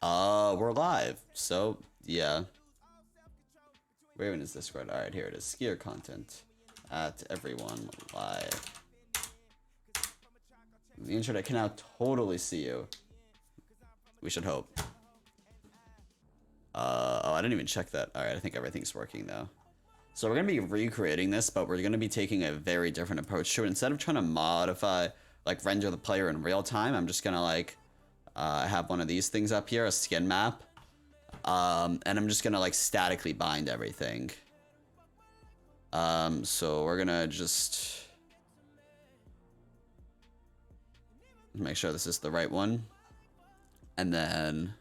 We're live. So, yeah. Where even is Discord? Alright, here it is. Skier content. At everyone live. The internet can now totally see you. We should hope. Oh, I didn't even check that. Alright, I think everything's working now. So we're going to be recreating this, but we're going to be taking a very different approach to it. Instead of trying to modify, like, render the player in real time, I'm just going to, like, have one of these things up here, a skin map. And I'm just going to, like, statically bind everything. So we're going to just make sure this is the right one. And then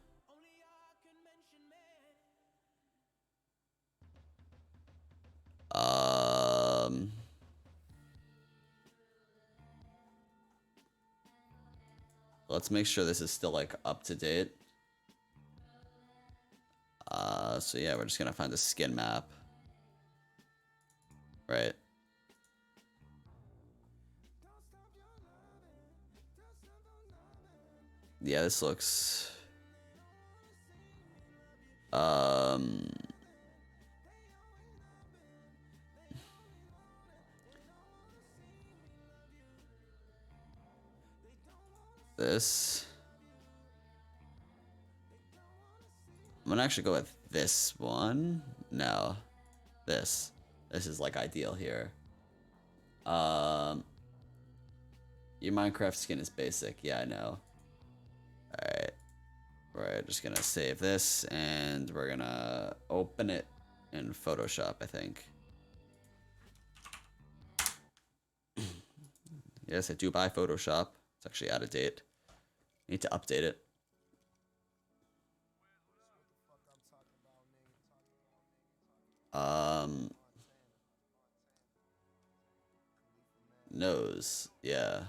let's make sure this is still like up to date. So yeah, we're just gonna find the skin map. Right. Yeah, this looks this. I'm gonna actually go with this one. No, this. This is like ideal here. Your Minecraft skin is basic. Yeah, I know. Alright. We're just gonna save this and we're gonna open it in Photoshop, I think. Yes, I do buy Photoshop. It's actually out of date. Need to update it. Nose. Yeah.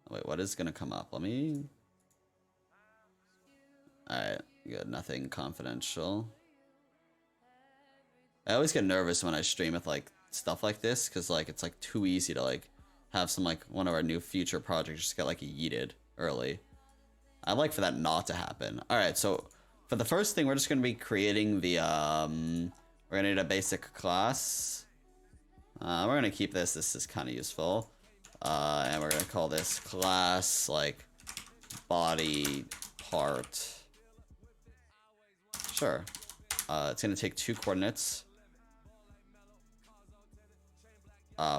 Wait, what is gonna come up? Let me... Alright, good. Nothing confidential. I always get nervous when I stream with, like, stuff like this, because, like, it's, like, too easy to, like, have some, like, one of our new future projects just get, like, yeeted early. I'd like for that not to happen. Alright, so, for the first thing, we're just gonna be creating the, we're gonna need a basic class. We're gonna keep this. This is kind of useful. And we're gonna call this class, like, body part. Sure. It's gonna take 2 coordinates.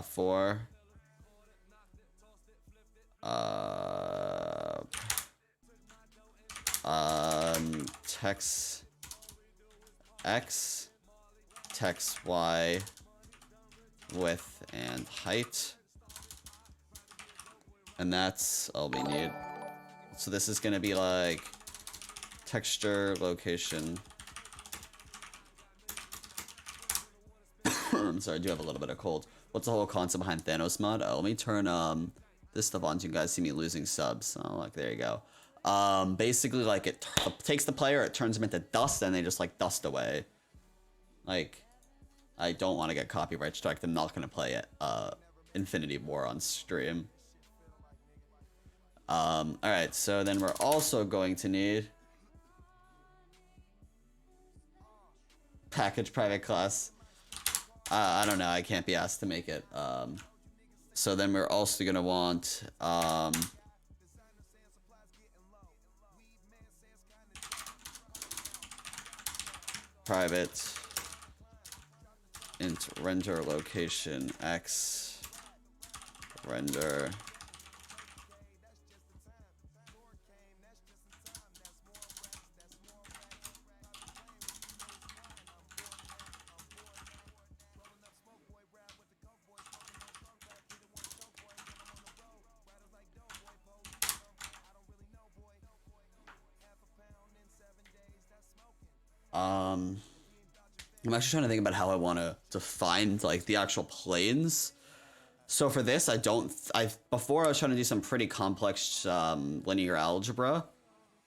4. Text X, text Y, width and height. And that's all we need. So this is gonna be like texture, location. I'm sorry, I do have a little bit of cold. What's the whole concept behind Thanos mod? Let me turn this stuff on so you guys see me losing subs. Oh, like there you go. Basically, like it takes the player, it turns them into dust, and they just like dust away. Like, I don't want to get copyright striked. I'm not gonna play it. Infinity War on stream. Alright, so then we're also going to need package private class. I don't know, I can't be asked to make it. So then we're also gonna want private int render location x render I'm actually trying to think about how I want to define like the actual planes. So for this, before I was trying to do some pretty complex linear algebra,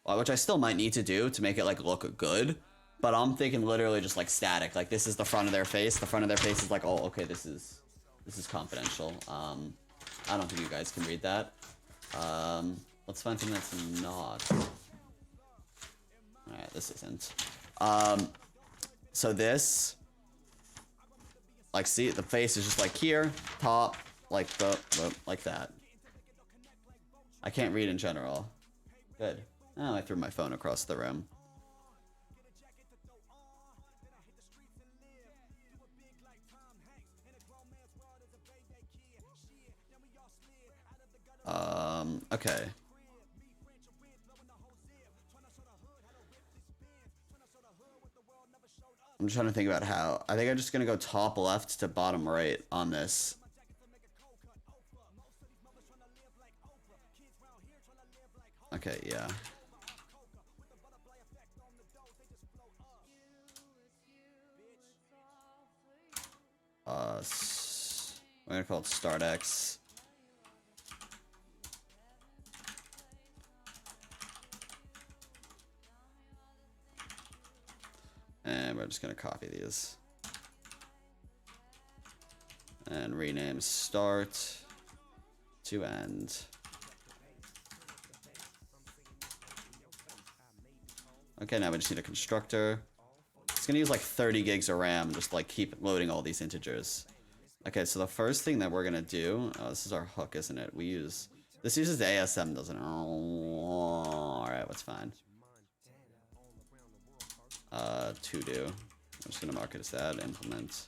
which I still might need to do to make it like look good. But I'm thinking literally just like static. Like this is the front of their face. The front of their face is like, oh, okay, this is confidential. I don't think you guys can read that. Let's find something that's not. this isn't. So this, like, see, the face is just like here, top, like like that. I can't read in general. Good. Oh, I threw my phone across the room. Okay. I'm trying to think about how. I think I'm just gonna go top left to bottom right on this. Okay, yeah. We're gonna call it Start X. And we're just gonna copy these. And rename start to end. Okay, now we just need a constructor. It's gonna use like 30 gigs of RAM, just like keep loading all these integers. Okay, so the first thing that we're gonna do, oh, this is our hook, isn't it? This uses ASM, doesn't it? Oh, alright, what's fine. To do. I'm just gonna mark it as that, implement.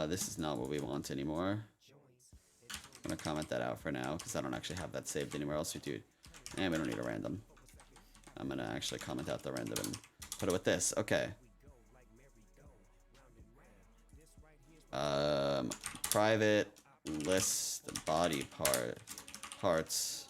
This is not what we want anymore. I'm gonna comment that out for now, because I don't actually have that saved anywhere else. We do. And we don't need a random. I'm gonna actually comment out the random and put it with this. Okay. Private list body parts.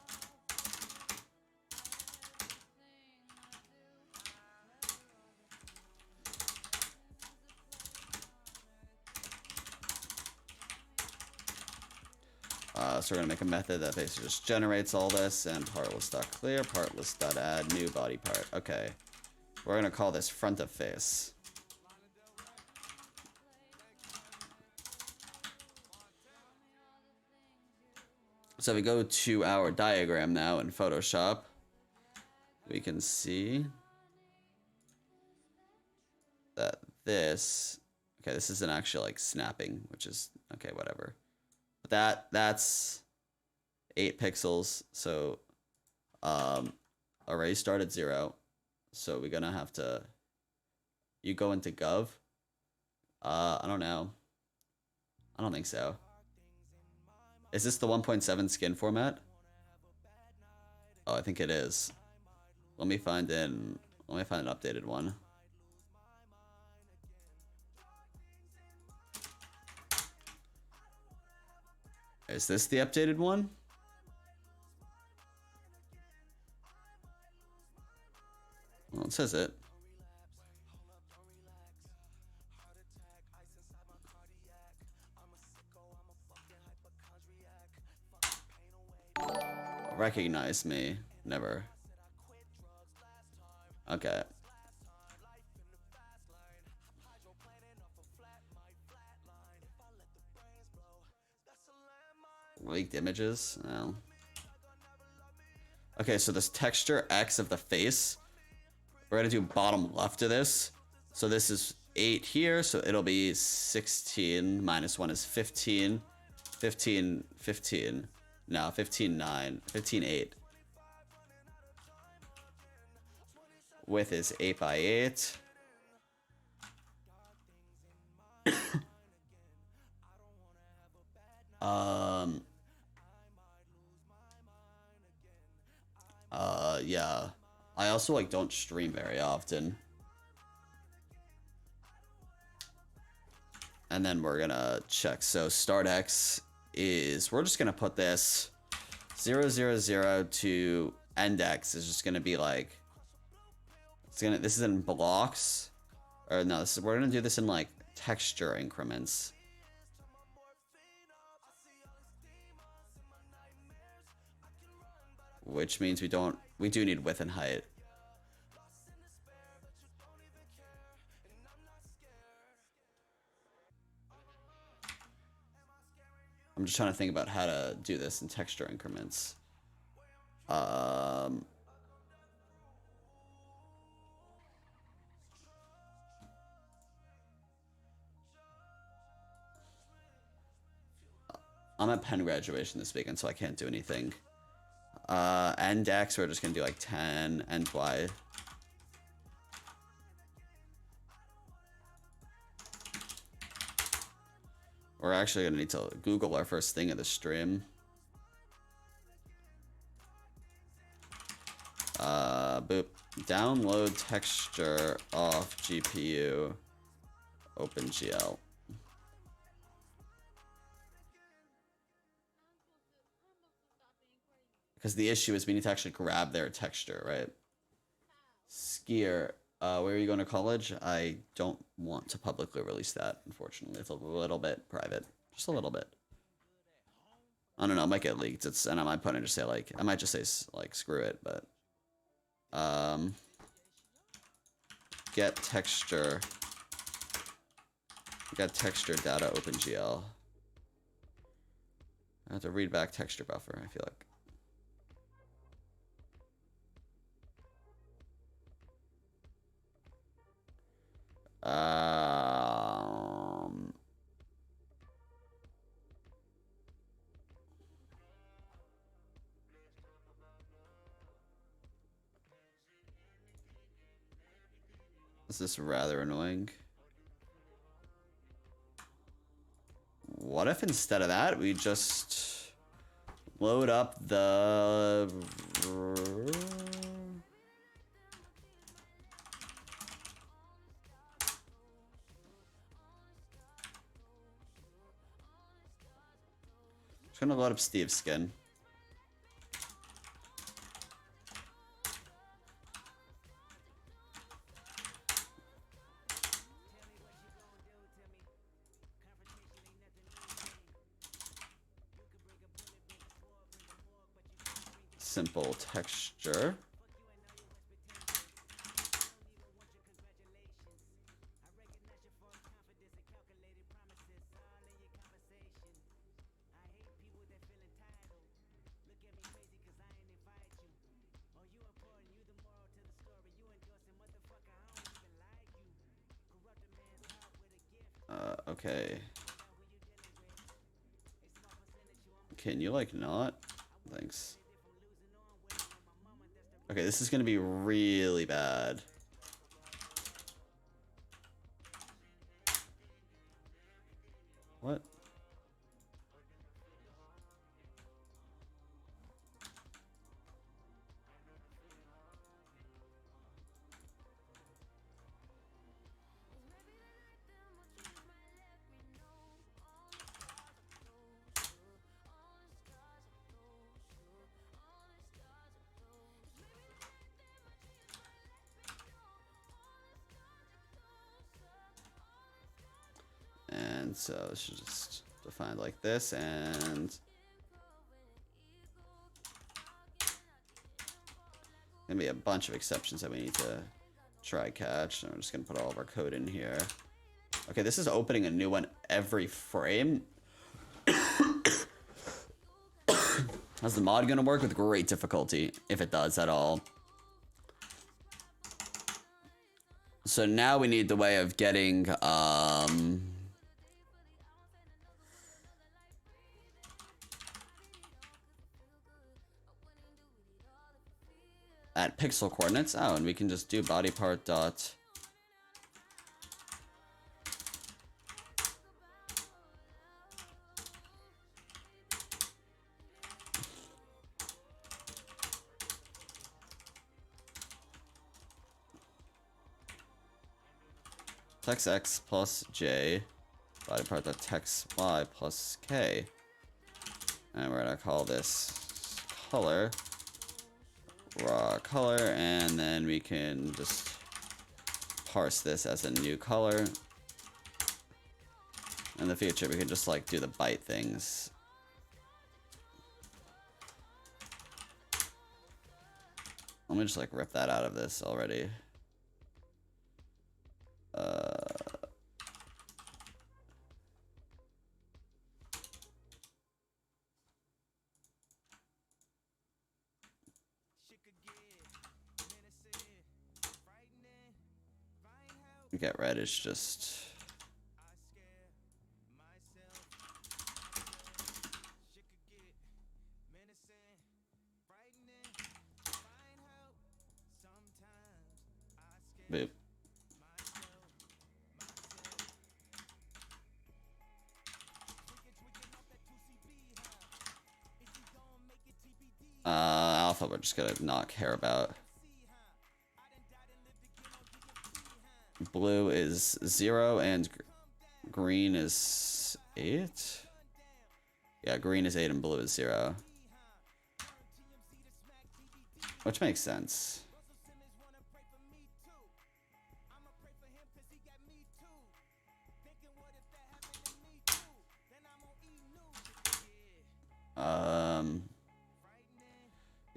So we're gonna make a method that basically just generates all this, and partlist.clear, partlist.add new body part. Okay. We're gonna call this front of face. So if we go to our diagram now in Photoshop, we can see that this, okay, this isn't actually like snapping, which is, okay, whatever. But that's 8 pixels, so array start at 0. So we're gonna have to, you go into gov. I don't know. I don't think so. Is this the 1.7 skin format? Oh, I think it is. Let me find an updated one. Is this the updated one? Well, it says it. Recognize me. Never. Okay. Leaked images? No. Okay, so this texture X of the face, we're gonna do bottom left of this. So this is 8 here, so it'll be 16 minus 1 is 15. 15, 15. No, 15, 9. 15, 8. Width is 8 by 8. Yeah. I also like don't stream very often. And then we're gonna check. So start X is, we're just gonna put this 0, 0, 0 to end X is just gonna be like, this is in blocks. Or no, we're gonna do this in like texture increments. Which means we do need width and height. I'm just trying to think about how to do this in texture increments. Um, I'm at Penn graduation this weekend, so I can't do anything. And Dex, we're just gonna do like 10 and Y. We're actually gonna need to Google our first thing of the stream. Boop. Download texture off GPU. OpenGL. Because the issue is we need to actually grab their texture, right? Skier. Where are you going to college? I don't want to publicly release that, unfortunately. It's a little bit private. Just a little bit. I don't know, it might get leaked. And I might put in just say like, I might just say like, screw it, but get texture data OpenGL. I have to read back texture buffer, I feel like. This is rather annoying. What if instead of that, we just load up the... Just gonna load up Steve's skin. Simple texture. Okay. Can you like not? Thanks. Okay, this is gonna be really bad. What? And so it should just define like this, and gonna be a bunch of exceptions that we need to try catch. So I'm just gonna put all of our code in here. Okay, this is opening a new one every frame. How's the mod gonna work? With great difficulty, if it does at all. So now we need the way of getting at pixel coordinates. Oh, and we can just do body part dot text x plus j body part dot text y plus k, and we're gonna call this color raw color, and then we can just parse this as a new color. In the future, we can just like do the byte things. Let me just like rip that out of this already. get red is just... Boop. Alpha we're just gonna not care about. Blue is 0 and green is 8? Yeah, green is 8 and blue is 0. Which makes sense.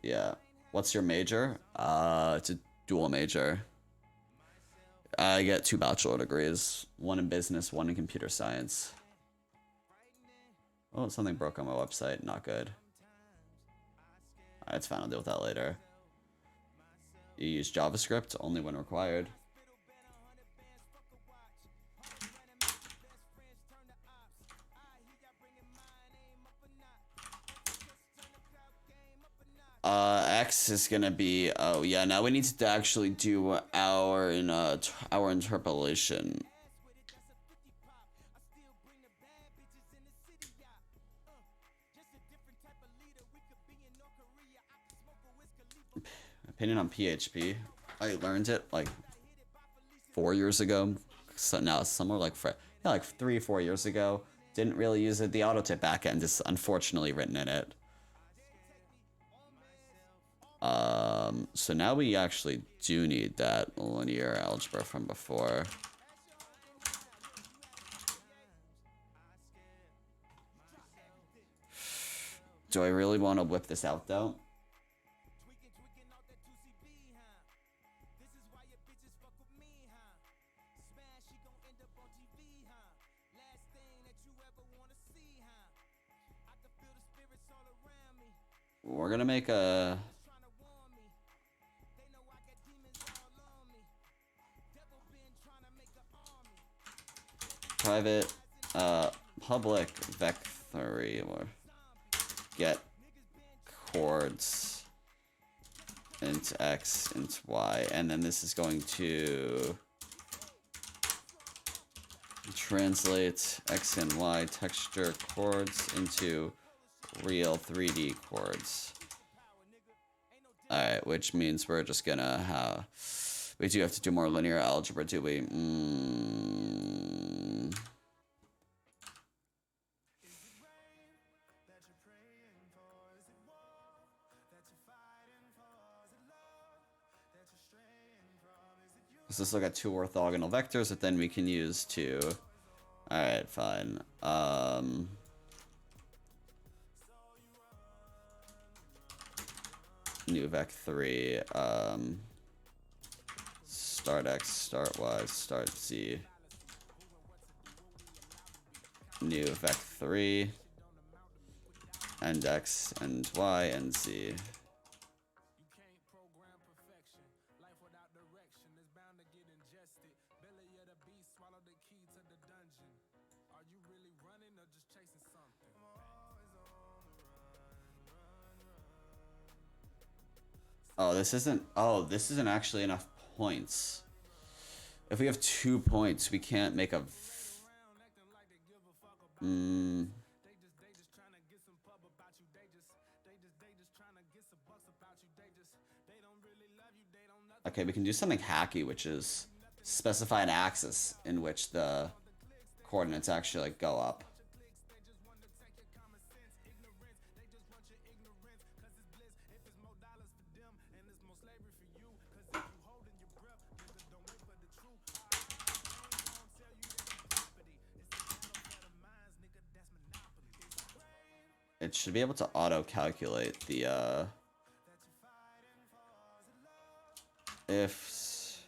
Yeah. What's your major? It's a dual major. I get 2 bachelor degrees. 1 in business, 1 in computer science. Oh, something broke on my website. Not good. Alright, it's fine. I'll deal with that later. You use JavaScript only when required. X is gonna be... Oh, yeah, now we need to actually do our interpolation. Opinion on PHP. I learned it, like, 4 years ago. So now it's somewhere like... Yeah, like 3 or 4 years ago. Didn't really use it. The auto-tip backend is unfortunately written in it. So now we actually do need that linear algebra from before. Do I really want to whip this out though? We're gonna make a... private public vectory or get chords int x int y, and then this is going to translate x and y texture chords into real 3D chords. Alright, which means we're just gonna have... We do have to do more linear algebra, do we? Let's just look at 2 orthogonal vectors that then we can use to... Alright, fine. New vec3, start x, start y, start z. New vec3, end x, end y, and z. Oh, this isn't... Oh, this isn't actually enough points. If we have 2 points, we can't make a... Okay, we can do something hacky, which is specify an axis in which the coordinates actually like go up. It should be able to auto-calculate the, ifs.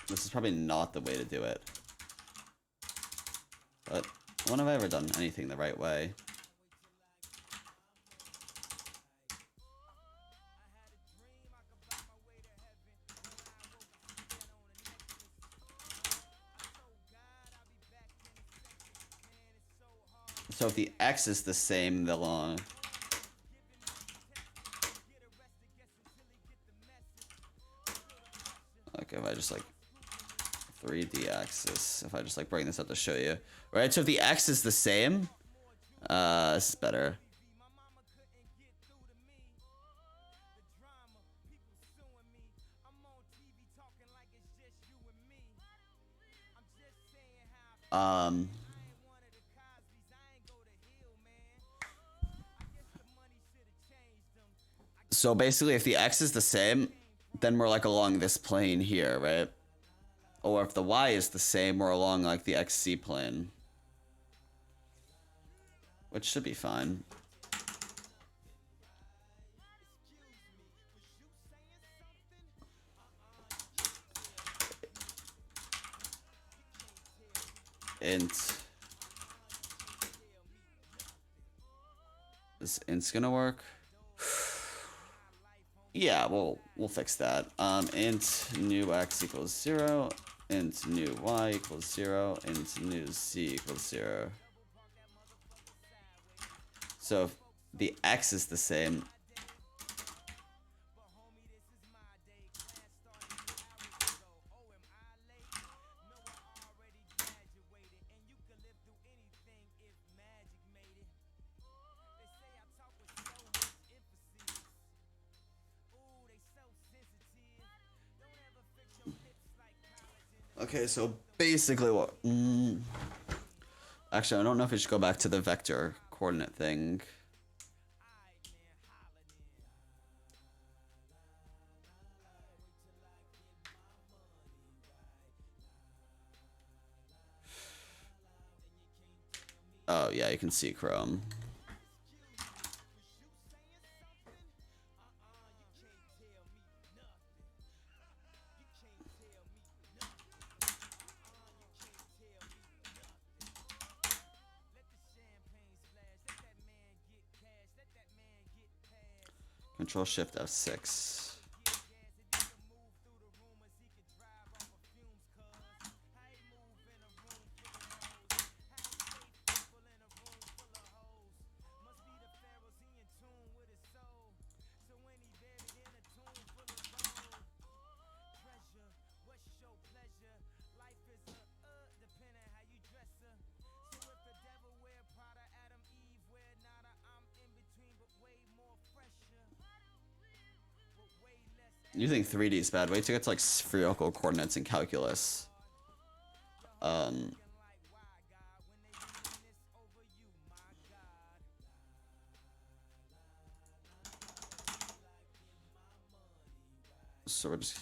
This is probably not the way to do it. But when have I ever done anything the right way? So if the X is the same, the long. Like if I just like 3D axis, if I just like bring this up to show you, right? So if the X is the same, this is better. So basically if the X is the same, then we're like along this plane here, right? Or if the Y is the same, we're along like the XC plane. Which should be fine. Int. Is int's gonna work? Yeah, we'll fix that. Int new x equals 0, int new y equals 0, int new z equals 0. So if the x is the same, okay, so basically what... Actually, I don't know if I should go back to the vector coordinate thing. Oh, yeah, you can see Chrome. Control Shift F6. You think 3D is bad? Wait till you get to like spherical coordinates in calculus. So we're just...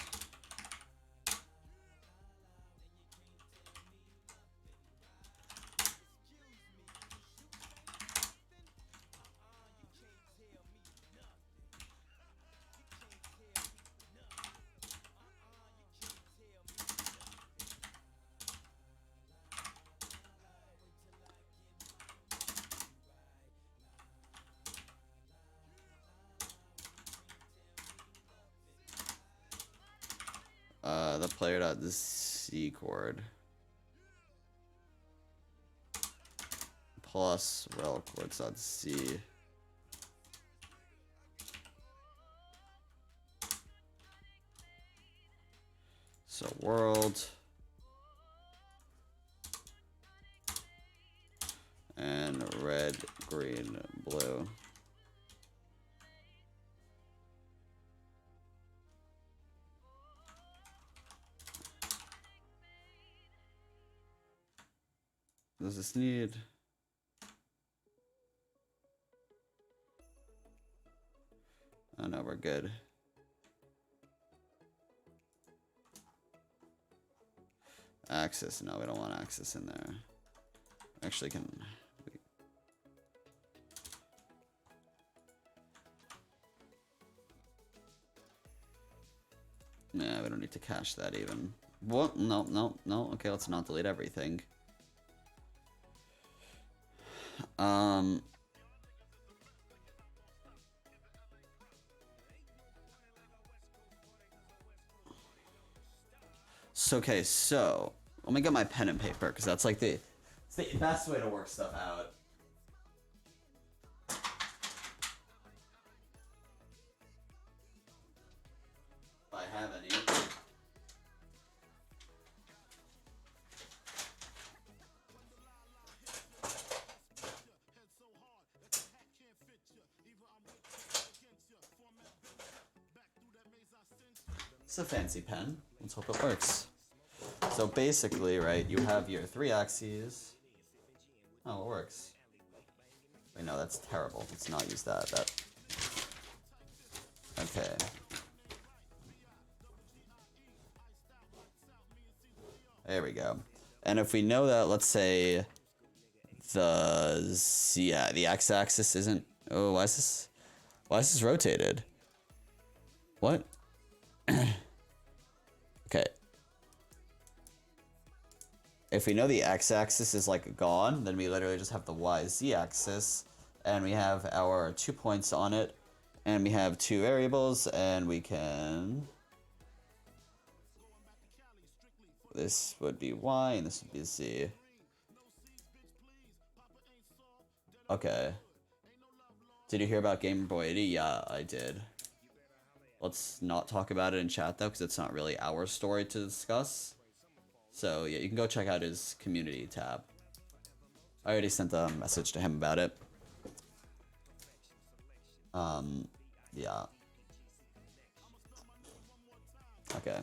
the player.z chord plus rel chords.z. So world and red, green, blue. Does this need... Oh no, we're good. Axis, no, we don't want axis in there. Actually can... Yeah, we don't need to cache that even. What? No, no, no. Okay, let's not delete everything. Um. So, okay, so let me get my pen and paper because that's like it's the best way to work stuff out. If I have any. It's a fancy pen. Let's hope it works. So basically, right, you have your 3 axes. Oh, it works. Wait, no, that's terrible. Let's not use that. Okay. There we go. And if we know that, let's say the x-axis isn't. Oh, why is this? Why is this rotated? What? Okay. If we know the x-axis is like gone, then we literally just have the y-z-axis, and we have our 2 points on it, and we have 2 variables, and we can. This would be y, and this would be z. Okay. Did you hear about Game Boy 80? Yeah, I did. Let's not talk about it in chat though, because it's not really our story to discuss. So yeah, you can go check out his community tab. I already sent a message to him about it. Yeah. Okay.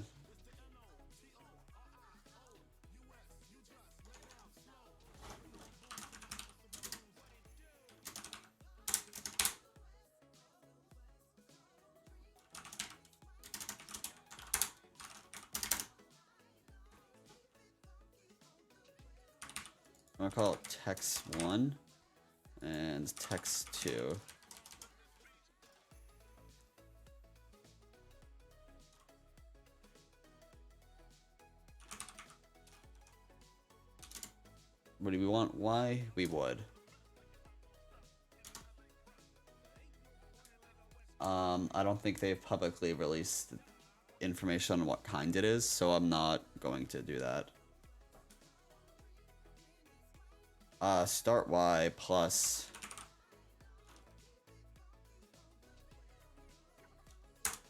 I'm gonna call it text 1 and text 2. What do we want? Y? We would. I don't think they've publicly released information on what kind it is, so I'm not going to do that. Start Y plus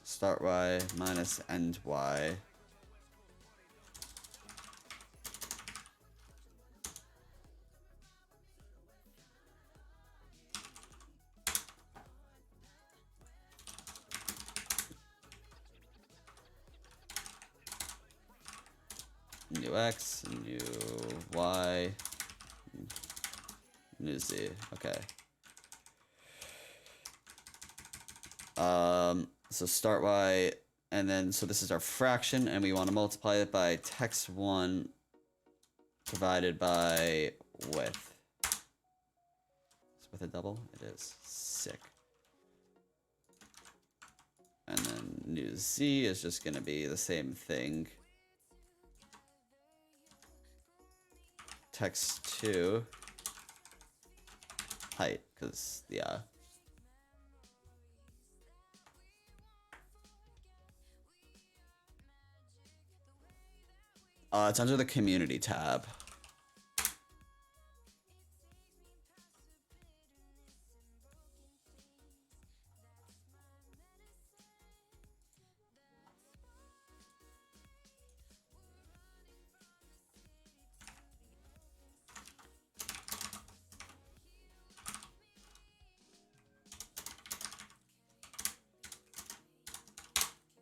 start Y minus end Y. New X, new Y, new Z. Okay. So start Y, and then so this is our fraction, and we want to multiply it by text 1 divided by width. Is width a double? It is. Sick. And then new Z is just gonna be the same thing. Text 2 height, because yeah. It's under the community tab.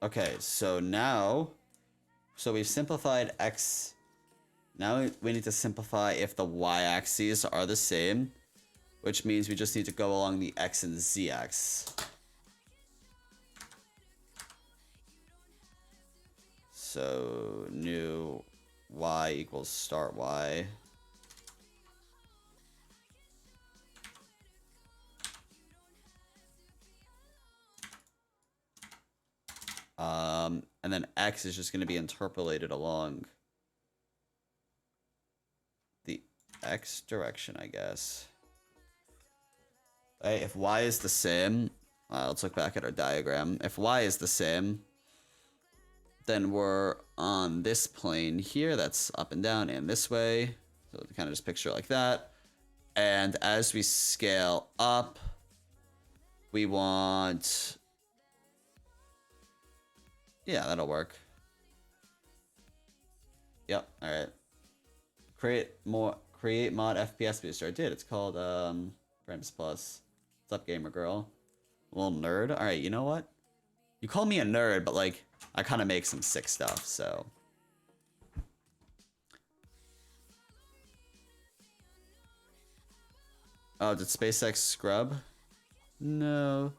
Okay, so now, so we've simplified X. Now we need to simplify if the Y-axes are the same, which means we just need to go along the X and Z axis. So new Y equals start Y. And then X is just going to be interpolated along the X direction, I guess. Hey, if Y is the same, let's look back at our diagram. If Y is the same, then we're on this plane here that's up and down and this way. So kind of just picture it like that. And as we scale up, we want... Yeah, that'll work. Yep, alright. Create mod FPS booster. I did. It's called Frames Plus. What's up, gamer girl? Little nerd. Alright, you know what? You call me a nerd, but like I kind of make some sick stuff, so. Oh, did SpaceX scrub? No.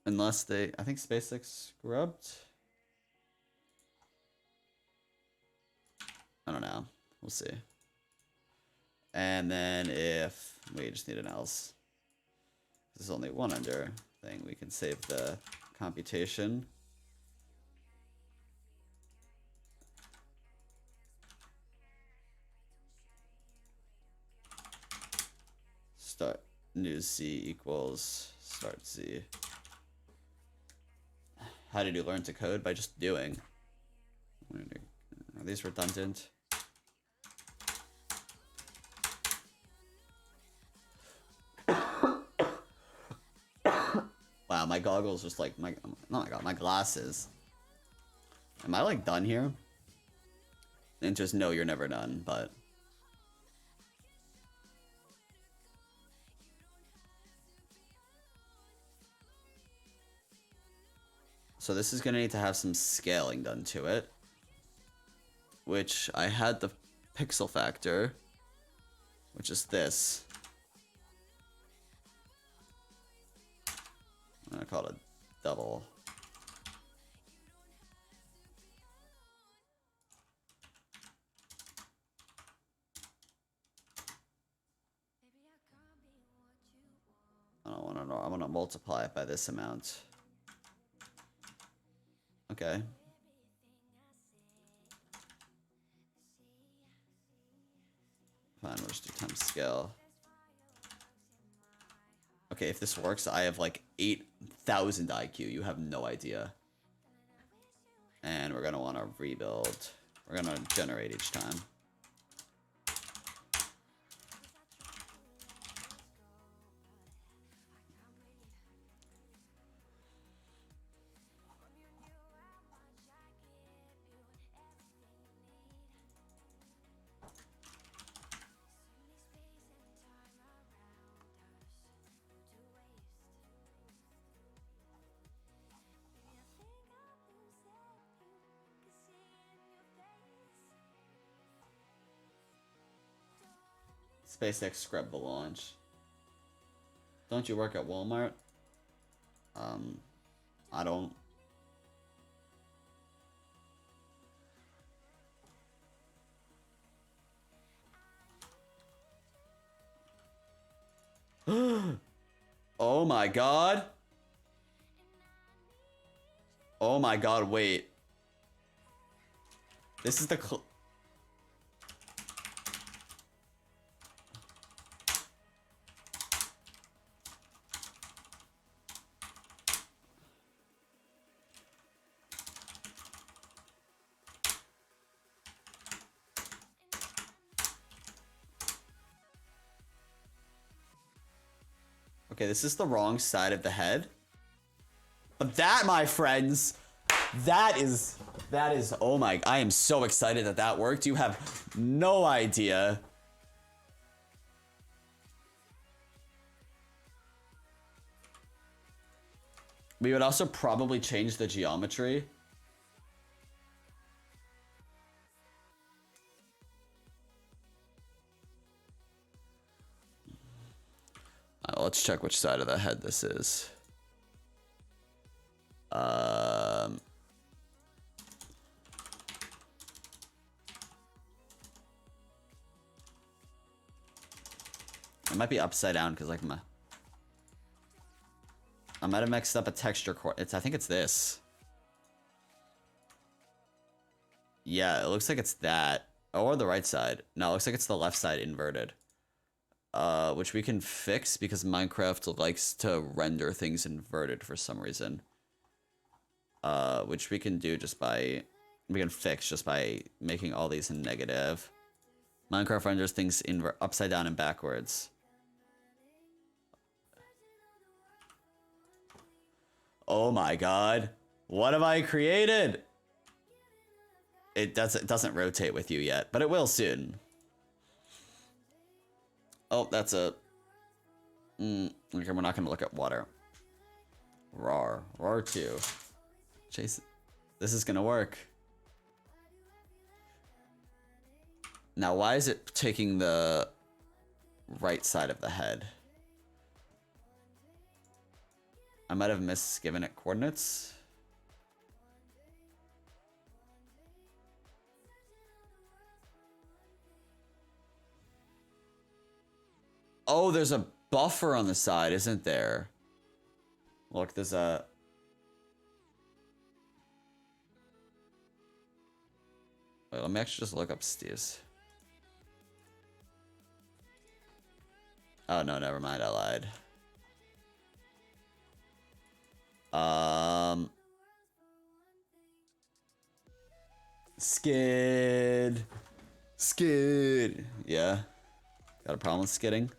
Unless they, I think SpaceX scrubbed. I don't know. We'll see. And then if we just need an else, there's only one under thing, we can save the computation. Start new Z equals start Z. How did you learn to code? By just doing. Are these redundant? Wow, my goggles just like my my glasses. Am I like done here? And just no, you're never done, but so this is gonna need to have some scaling done to it, which I had the pixel factor, which is this. I'm gonna call it a double. I don't wanna know. I wanna multiply it by this amount. Okay. Fine, we'll just do times scale. Okay, if this works, I have like 8,000 IQ. You have no idea. And we're gonna want to rebuild. We're gonna generate each time. SpaceX scrubbed the launch. Don't you work at Walmart? I don't. Oh my god. Oh my god, wait. This is the Okay, this is the wrong side of the head. But that, my friends, that is, oh my, I am so excited that that worked. You have no idea. We would also probably change the geometry. Let's check which side of the head this is. Um, it might be upside down because like I might have mixed up a texture core. I think it's this. Yeah, it looks like it's that. Or the right side. No, it looks like it's the left side inverted. Which we can fix because Minecraft likes to render things inverted for some reason. Which we can do just by... We can fix just by making all these negative. Minecraft renders things upside down and backwards. Oh my god. What have I created? It doesn't rotate with you yet, but it will soon. Oh, that's a... Okay, we're not going to look at water. Rar. Rar 2. Chase. This is going to work. Now, why is it taking the right side of the head? I might have misgiven it coordinates. Oh, there's a buffer on the side, isn't there? Look, there's a... Wait, let me actually just look up Steve's. Oh, no, never mind, I lied. Skid. Skid. Yeah. Got a problem with skidding?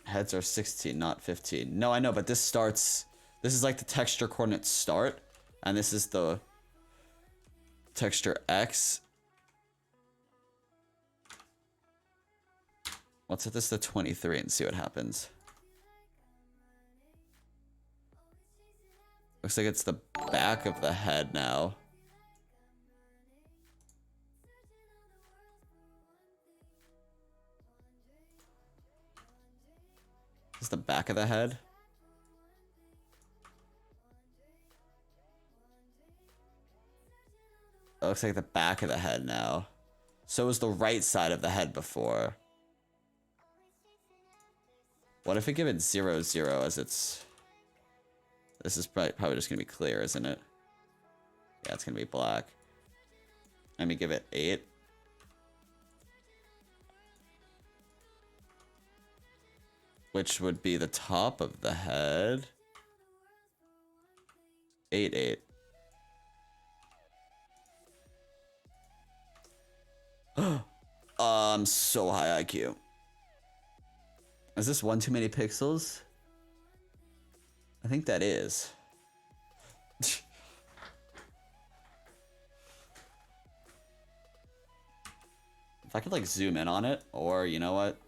Heads are 16, not 15. No, I know, but this starts... This is like the texture coordinate start. And this is the texture X. Let's set this to 23 and see what happens. Looks like it's the back of the head now. This is the back of the head. It looks like the back of the head now. So was the right side of the head before. What if we give it 0, 0 as its... This is probably just going to be clear, isn't it? Yeah, it's going to be black. Let me give it 8. Which would be the top of the head. 8, 8. I'm so high IQ. Is this one too many pixels? I think that is. If I could like zoom in on it, or you know what?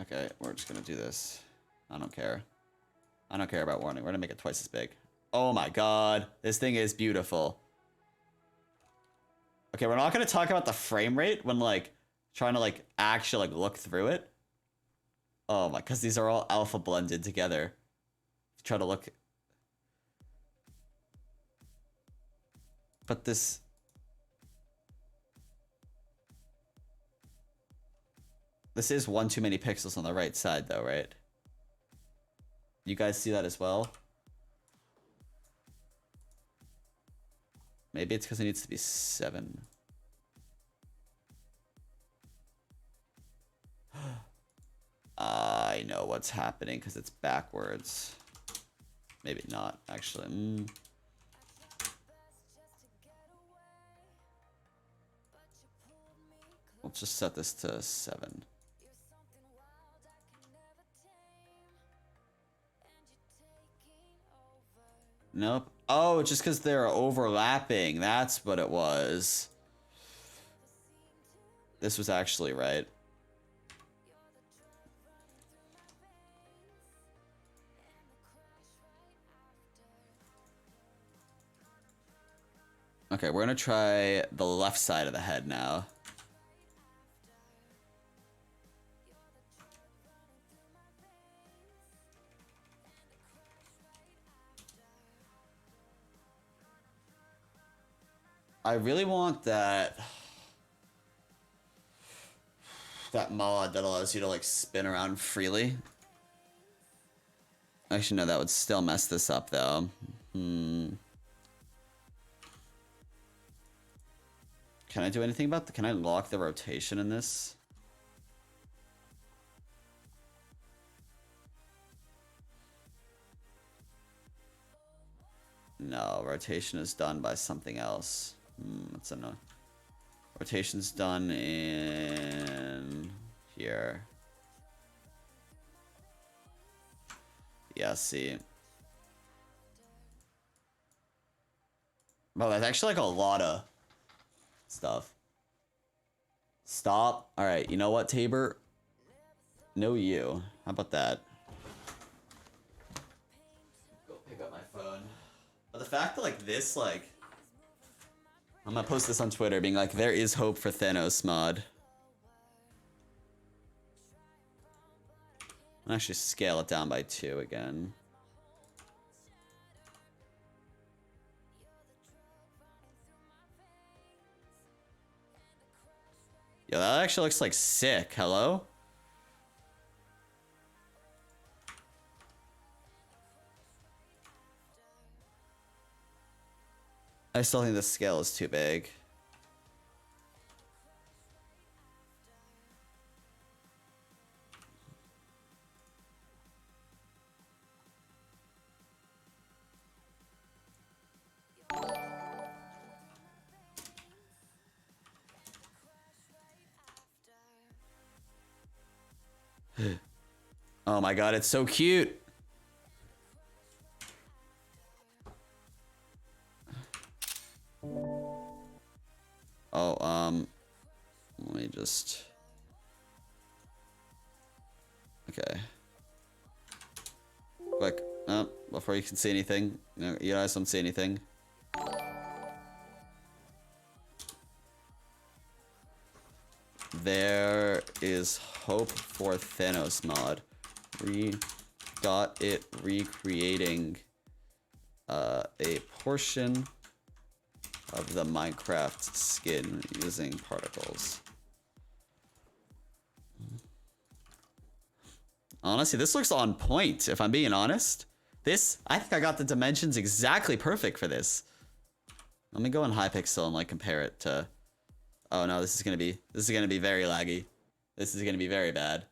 Okay, we're just gonna do this. I don't care. I don't care about warning. We're gonna make it twice as big. Oh my god, this thing is beautiful. Okay, we're not gonna talk about the frame rate when like trying to like actually like look through it. Oh my, because these are all alpha blended together. Try to look. But this. This is one too many pixels on the right side though, right? You guys see that as well? Maybe it's because it needs to be 7. I know what's happening because it's backwards. Maybe not, actually. We'll Let's just set this to 7. Nope. Oh, just because they're overlapping. That's what it was. This was actually right. Okay, we're gonna try the left side of the head now. I really want that mod that allows you to like spin around freely. Actually, no, that would still mess this up though. Can I do anything about can I lock the rotation in this? No, rotation is done by something else. That's annoying. Rotation's done in here. Yeah, see. Bro, that's actually like a lot of stuff. Stop. Alright, you know what, Tabor? No you. How about that? Go pick up my phone. But the fact that like this, like... I'm gonna post this on Twitter being like, there is hope for Thanos mod. I'm gonna actually scale it down by 2 again. Yo, that actually looks like sick. Hello? I still think the scale is too big. Oh my god, it's so cute. Oh, let me just... Okay. Quick. Before you can see anything. You guys don't see anything. There is hope for Thanos mod. We got it recreating a portion of the Minecraft skin using particles. Honestly, this looks on point, if I'm being honest. I think I got the dimensions exactly perfect for this. Let me go on Hypixel and like compare it to... Oh no, this is gonna be very laggy. This is gonna be very bad.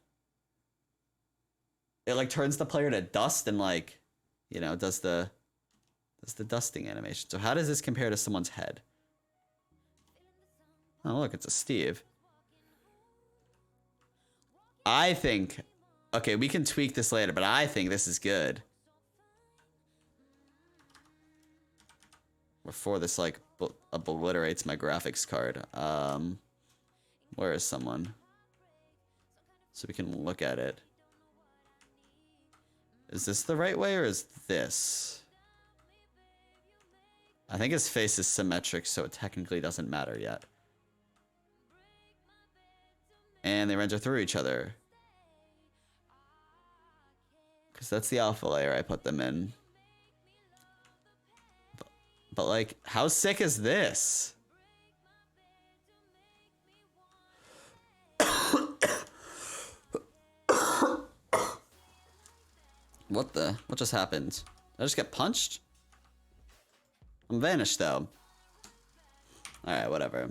It like turns the player to dust and like, you know, does the dusting animation. So how does this compare to someone's head? Oh look, it's a Steve. I think, okay, we can tweak this later, but I think this is good. Before this like obliterates my graphics card. Where is someone? So we can look at it. Is this the right way or is this? I think his face is symmetric, so it technically doesn't matter yet. And they render through each other. Because that's the alpha layer I put them in. But like, how sick is this? What just happened? Did I just get punched? I'm vanished though. Alright, whatever.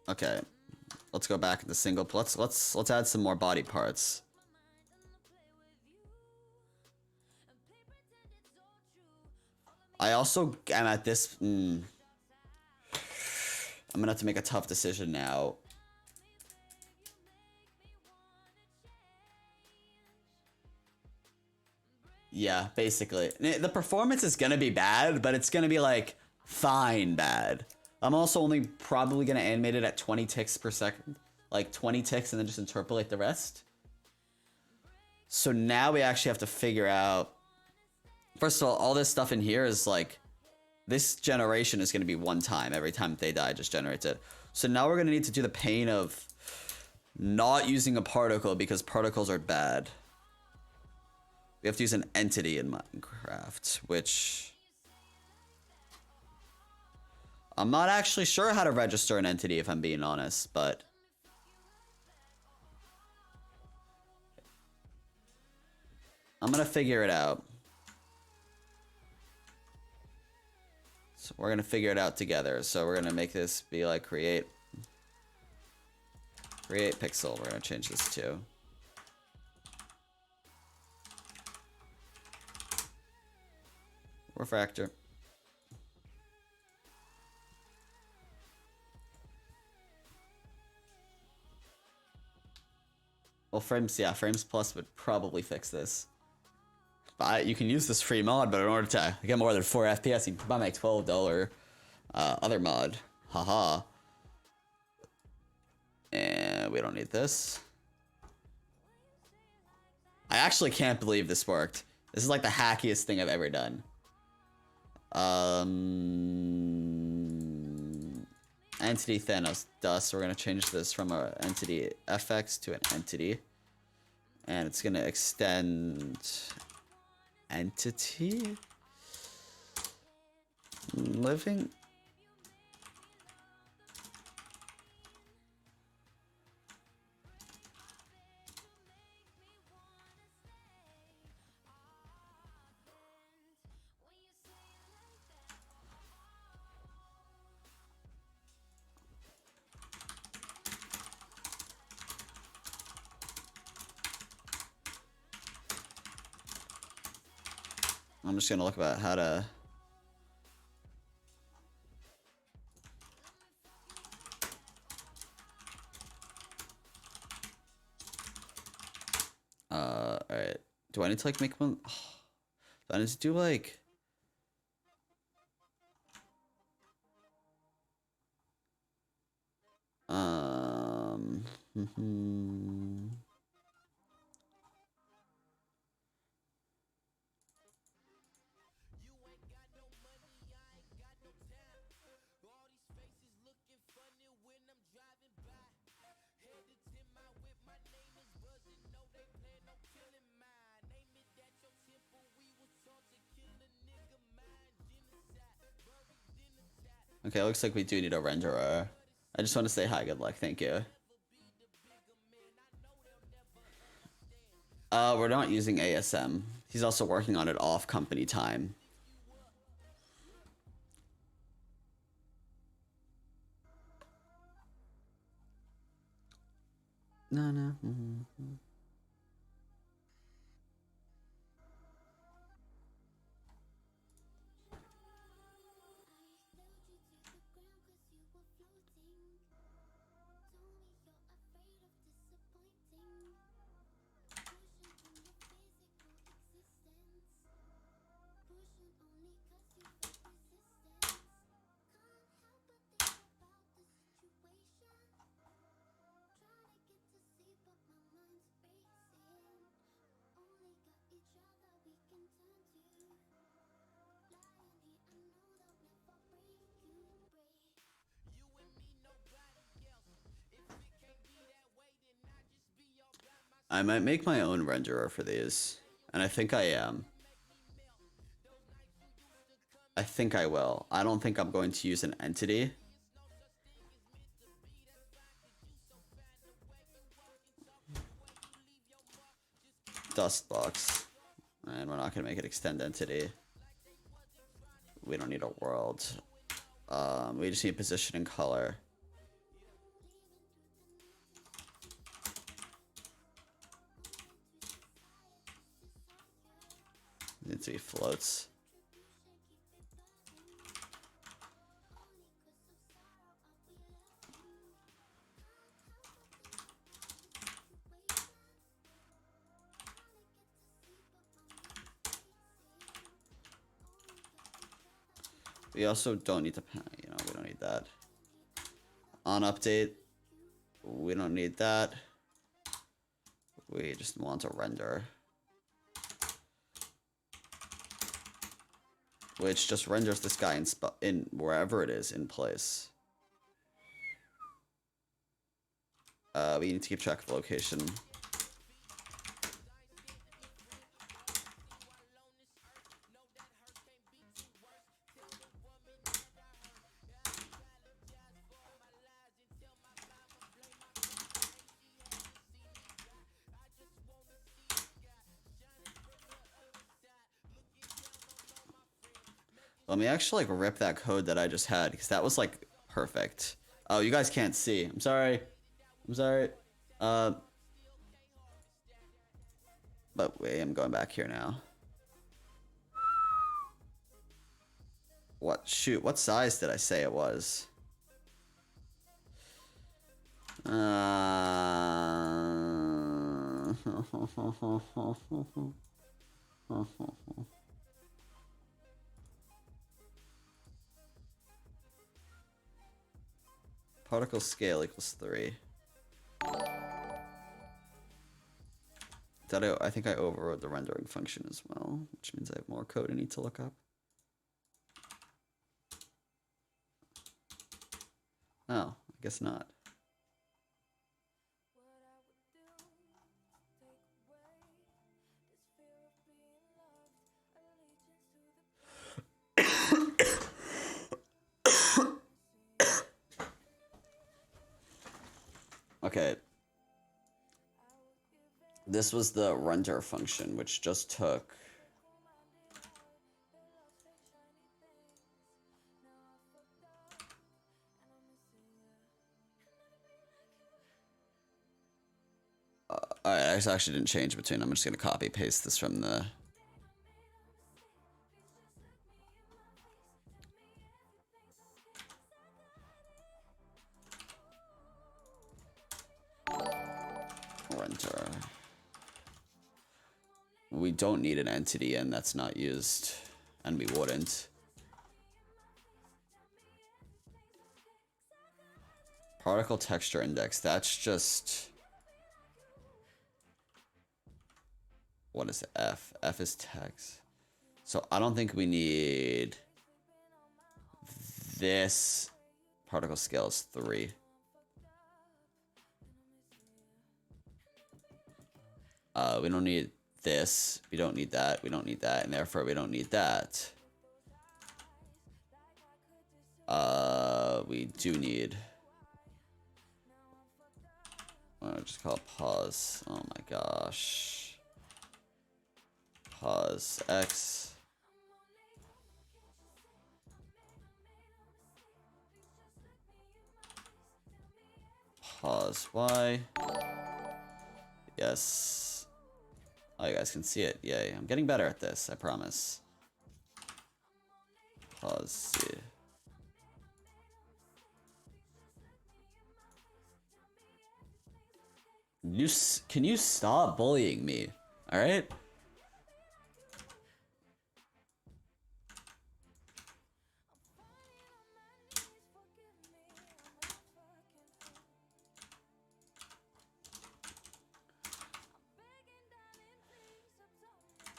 Okay, let's go back to the single. Let's add some more body parts. I also am at this. I'm gonna have to make a tough decision now. Yeah, basically. The performance is gonna be bad, but it's gonna be like fine bad. I'm also only probably gonna animate it at 20 ticks per second. Like 20 ticks and then just interpolate the rest. So now we actually have to figure out. First of all this stuff in here is like, this generation is gonna be one time. Every time they die, it just generates it. So now we're gonna need to do the pain of not using a particle because particles are bad. We have to use an entity in Minecraft, which I'm not actually sure how to register an entity if I'm being honest, but I'm gonna figure it out. So we're gonna figure it out together. So we're gonna make this be like create pixel. We're gonna change this to refractor. Well, frames plus would probably fix this. But you can use this free mod, but in order to get more than 4 FPS, you buy my $12 other mod. Haha. And we don't need this. I actually can't believe this worked. This is like the hackiest thing I've ever done. Entity Thanos dust. We're gonna change this from an entity FX to an entity. And it's gonna extend entity living. I'm just gonna look about how to. Alright. Do I need to like make one? Oh, do I need to do like? Okay, looks like we do need a renderer. I just want to say hi, good luck, thank you. We're not using ASM. He's also working on it off company time. No. I might make my own renderer for these, and I think I am. I think I will. I don't think I'm going to use an entity. Dust box. And we're not going to make it extend entity. We don't need a world. We just need position and color. to be floats. We also don't need to, you know, we don't need that. On update, we don't need that. We just want to render. Which just renders this guy in wherever it is in place. We need to keep track of location. Let me actually like rip that code that I just had because that was like perfect. Oh, you guys can't see. I'm sorry. I'm sorry. But wait, I'm going back here now. What? Shoot, what size did I say it was? Particle scale equals 3. I think I overrode the rendering function as well, which means I have more code I need to look up. Oh, I guess not. Okay. This was the render function, which just took... I actually didn't change between them. I'm just going to copy paste this from the... render. We don't need an entity and that's not used, and we wouldn't. Particle texture index, that's just... What is F? F is text. So I don't think we need this. Particle scale is 3. We don't need this. We don't need that. We don't need that. And therefore we don't need that. We do need... I'll just call it pause. Oh my gosh. Pause X. Pause Y. Yes. Oh, you guys can see it. Yay. I'm getting better at this, I promise. Pause C. Can you stop bullying me? Alright?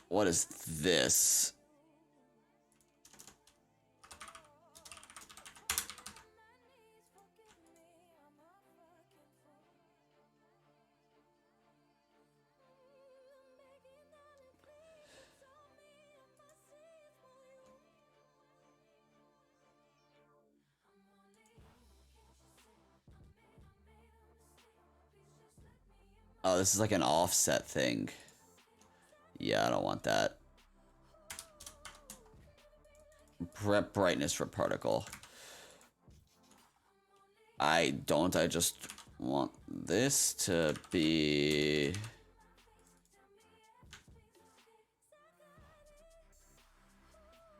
What is this? Oh, this is like an offset thing. Yeah, I don't want that. Brightness for particle. I just want this to be...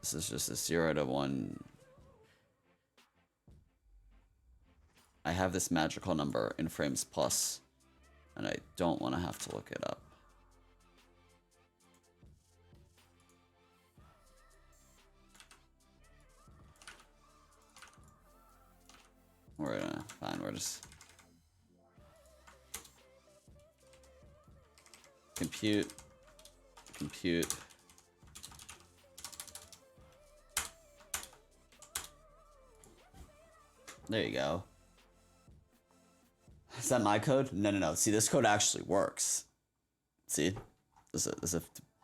This is just a 0 to 1. I have this magical number in frames plus, and I don't want to have to look it up. We're gonna, fine, we're just... Compute. Compute. There you go. Is that my code? No, no, no. See, this code actually works. See? There's a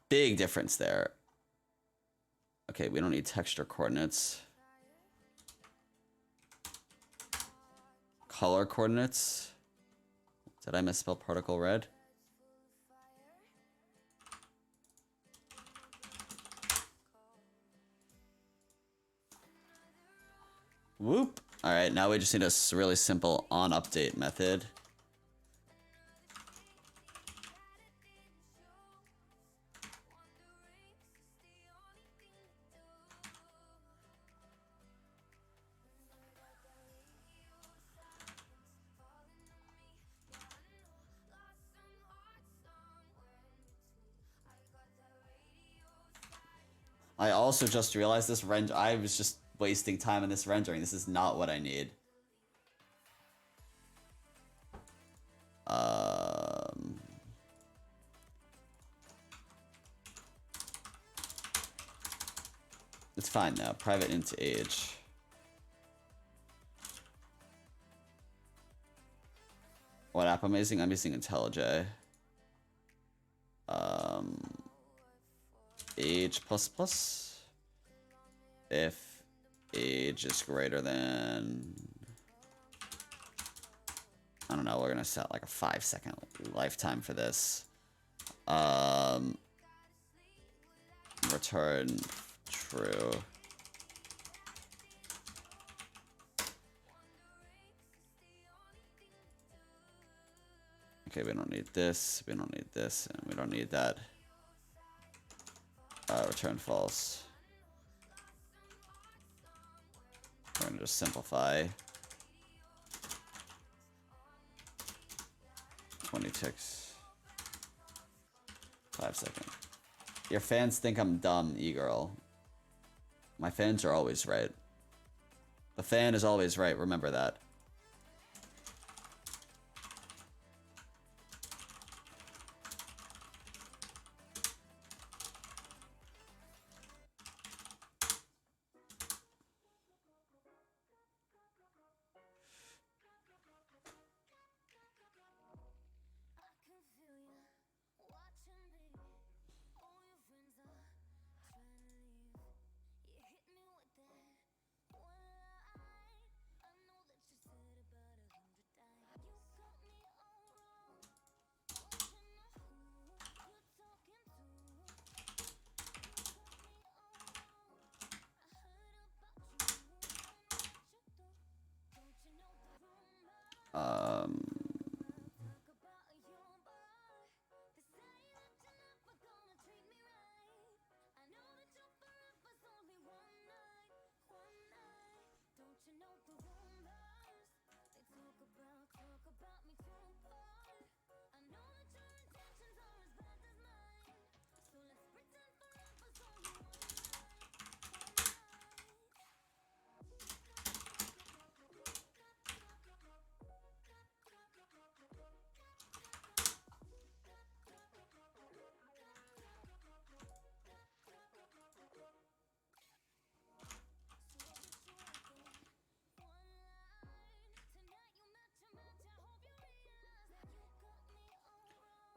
big difference there. Okay, we don't need texture coordinates. Color coordinates. Did I misspell particle red? Whoop. All right, now we just need a really simple on update method. I also just realized this render. I was just wasting time in this rendering. This is not what I need. It's fine now. Private int age. What app I'm using? I'm using IntelliJ. Age plus plus. If age is greater than, I don't know, we're gonna set like a 5-second lifetime for this. Return true. Okay, we don't need this, we don't need this, and we don't need that. Return false. We're gonna just simplify. 20 ticks. 5 seconds. Your fans think I'm dumb, e-girl. My fans are always right. The fan is always right, remember that.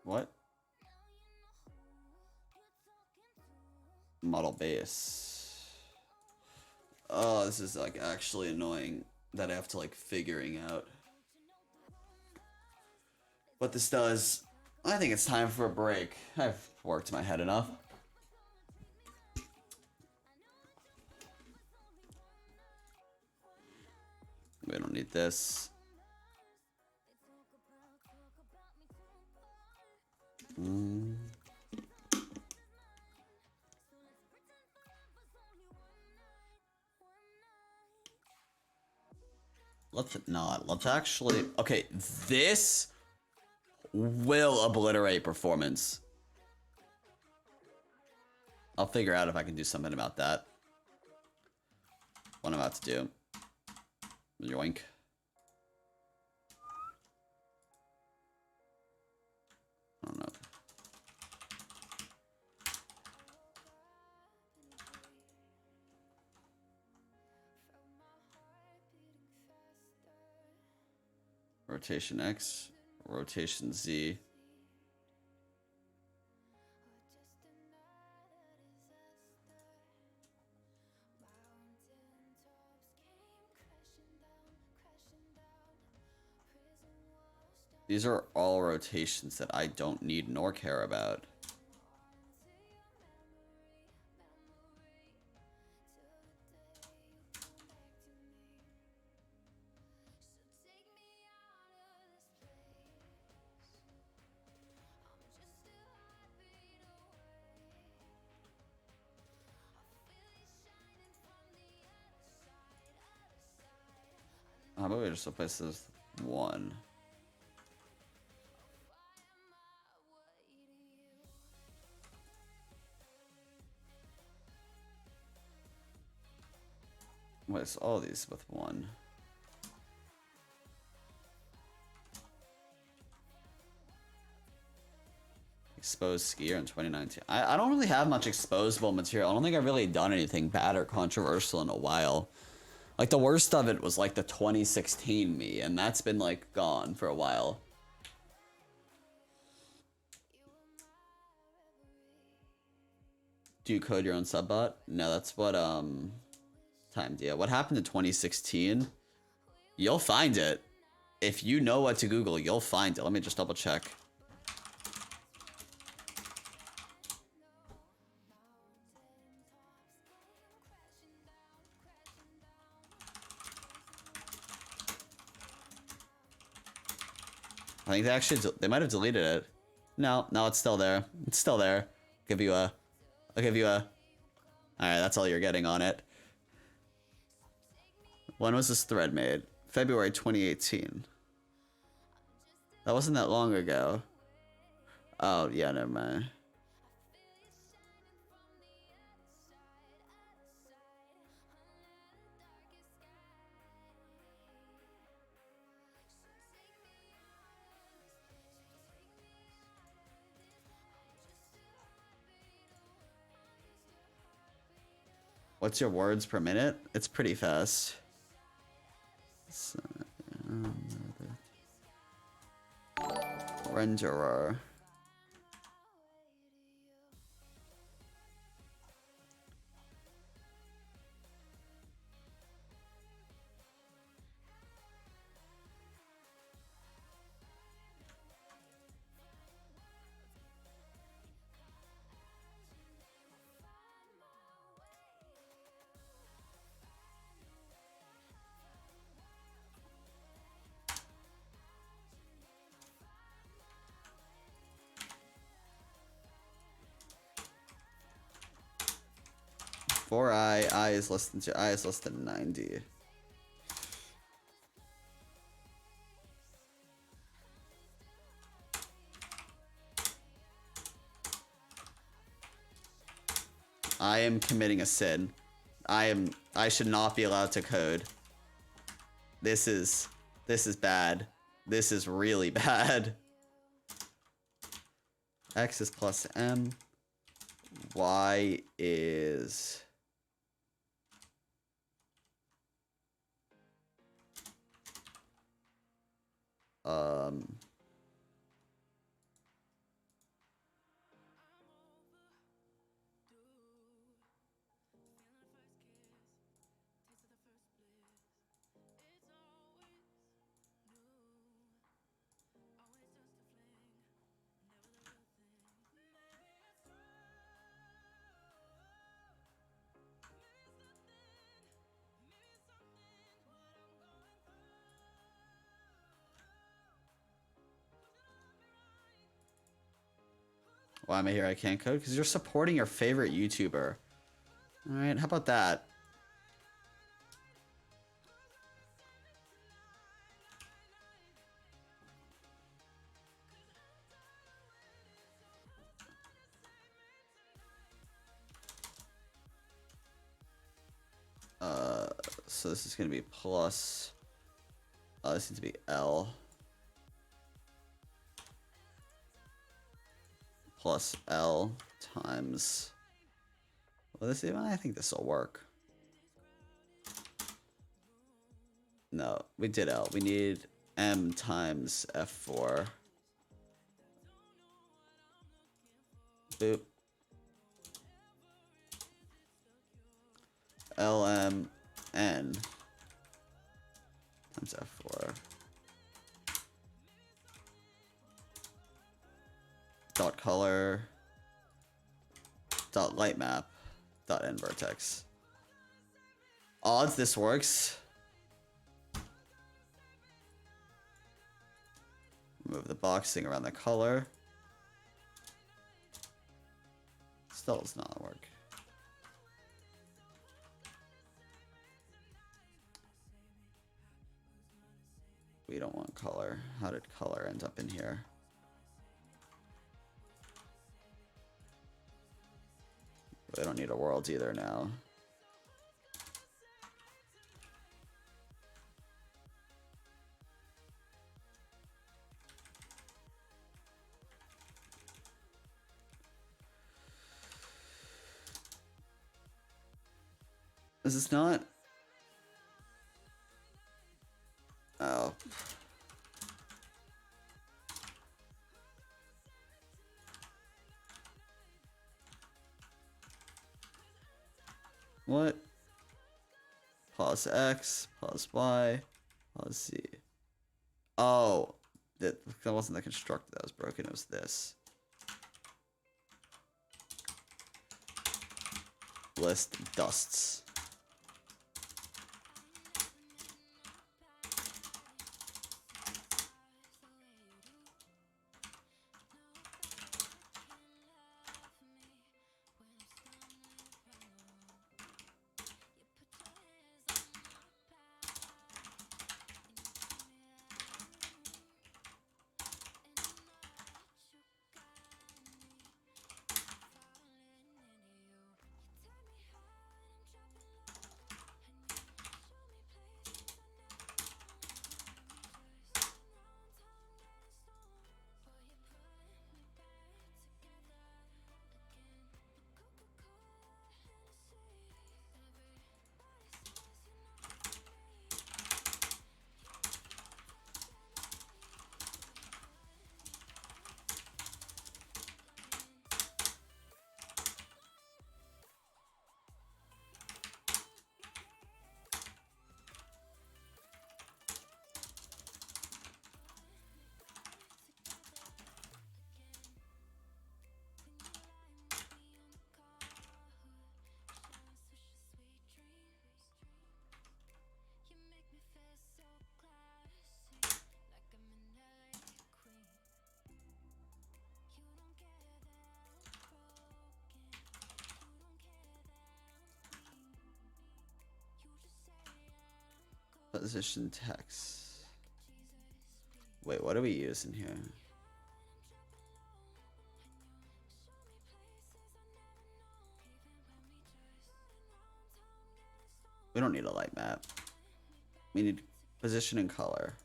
What? Model base. Oh, this is like actually annoying that I have to like figuring out what this does. I think it's time for a break. I've worked my head enough. We don't need this. Let's not. Let's actually... Okay, this will obliterate performance. I'll figure out if I can do something about that. What I'm about to do. Yoink. I don't know. Rotation X, rotation Z. These are all rotations that I don't need nor care about. How about we just replace this with 1? Replace all these with 1. Exposed skier in 2019. I don't really have much exposable material. I don't think I've really done anything bad or controversial in a while. Like, the worst of it was, like, the 2016 me, and that's been, like, gone for a while. Do you code your own subbot? No, that's what, Time deal. What happened in 2016? You'll find it. If you know what to Google, you'll find it. Let me just double check. I think they actually, they might have deleted it. No, it's still there. It's still there. I'll give you a. Alright, that's all you're getting on it. When was this thread made? February 2018. That wasn't that long ago. Oh, yeah, never mind. What's your words per minute? It's pretty fast. So, renderer. For I is less than 2, I is less than 90. I am committing a sin. I should not be allowed to code. This is bad. This is really bad. X is plus M. Y is... Why am I here? I can't code? Because you're supporting your favorite YouTuber. Alright, how about that? So this is going to be plus, this needs to be L plus L times, well, this even, I think this will work. No, we did L. We need M times F4. Boop. LMN times F4. Dot color. Dot light map. Dot end vertex. Odds this works. Move the boxing around the color. Still does not work. We don't want color. How did color end up in here? We don't need a world either now. Is this not? Oh. What? Pause X, pause Y, pause Z. Oh, that wasn't the constructor that was broken, it was this. List dusts. Position text. Wait, what are we using here? We don't need a light map. We need position and color.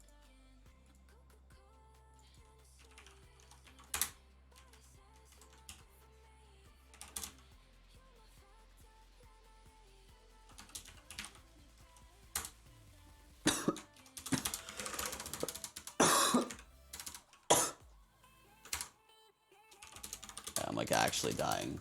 I'm like actually dying.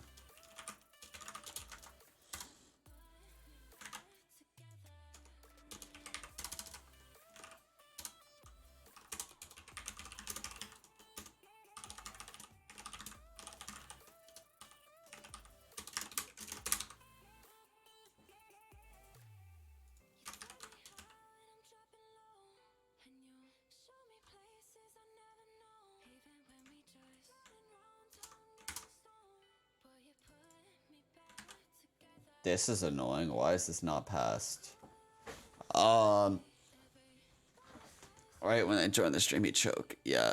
This is annoying. Why is this not passed? Right when I join the stream, he choke. Yeah.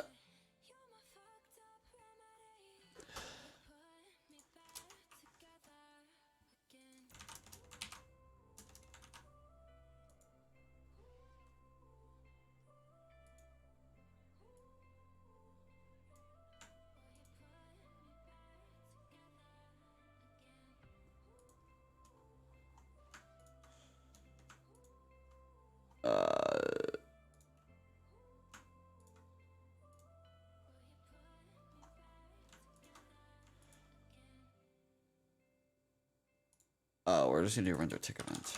Oh, we're just gonna do a render tick event.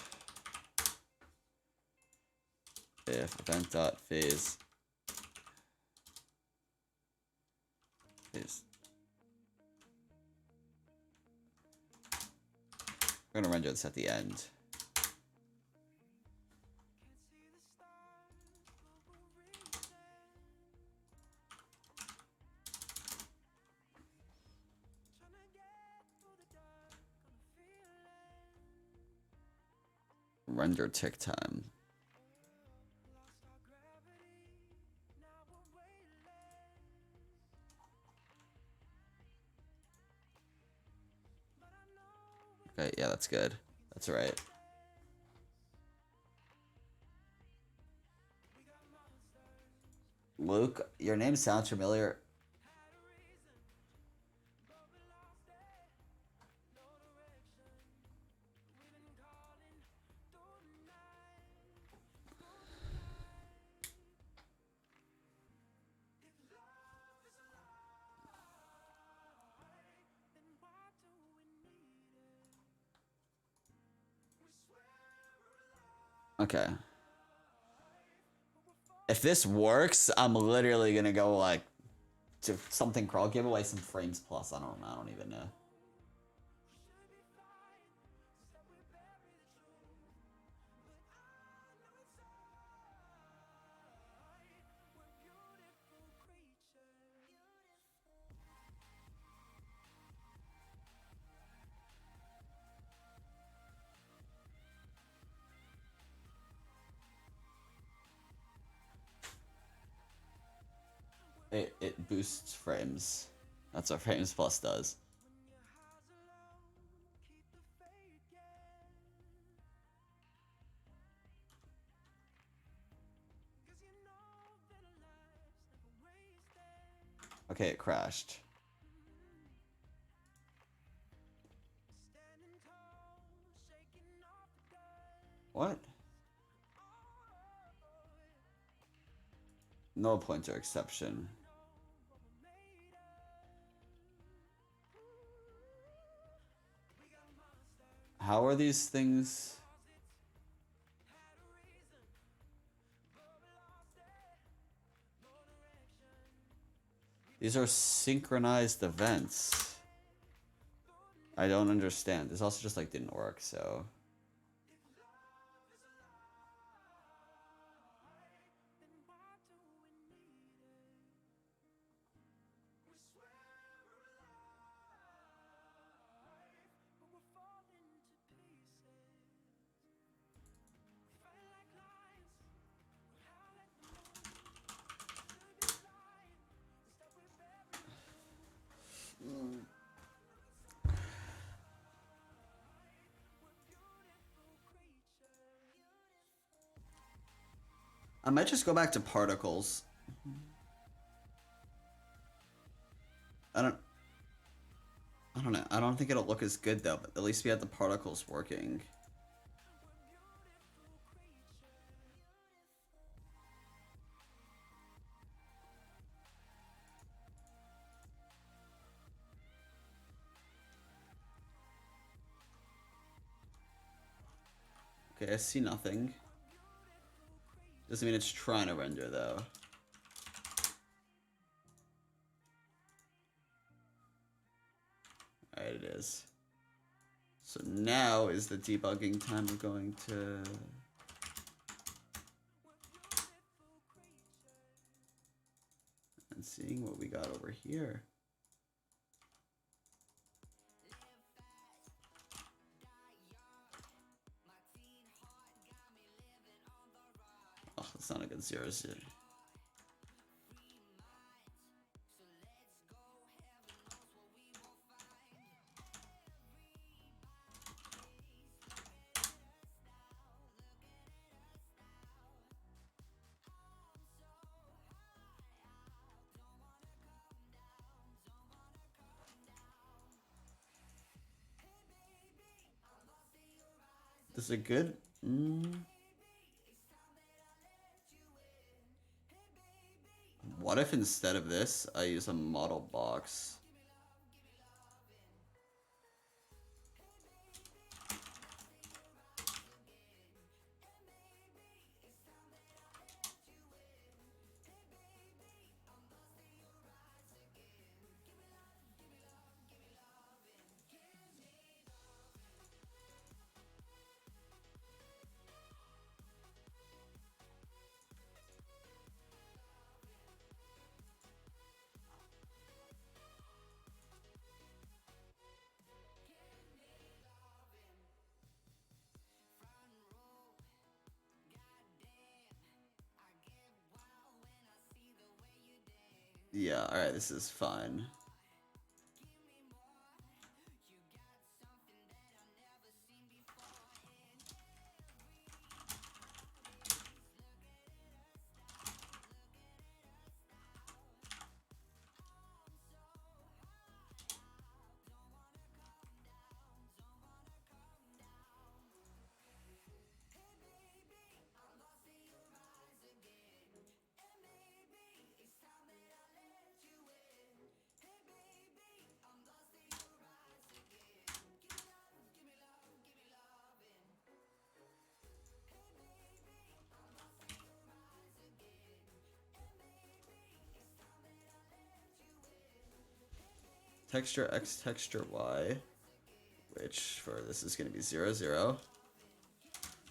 If event dot phase is we're gonna render this at the end. Render tick time. Okay, yeah, that's good. That's right. Luke, your name sounds familiar. Okay. If this works, I'm literally gonna go like to something crawl, give away some frames plus. I don't even know. It boosts frames. That's what frames plus does. Okay, it crashed. What? No pointer exception. How are these things? These are synchronized events. I don't understand. This also just like didn't work, so. I might just go back to particles. I don't know. I don't think it'll look as good though, but at least we have the particles working. Okay, I see nothing. Doesn't mean it's trying to render though. Alright, it is. So now is the debugging time we're going to... And seeing what we got over here. Oh, that's not a good 0-0. This is a good... What if instead of this, I use a model box? Yeah, alright, this is fine. Texture X, texture Y, which for this is gonna be 0, 0.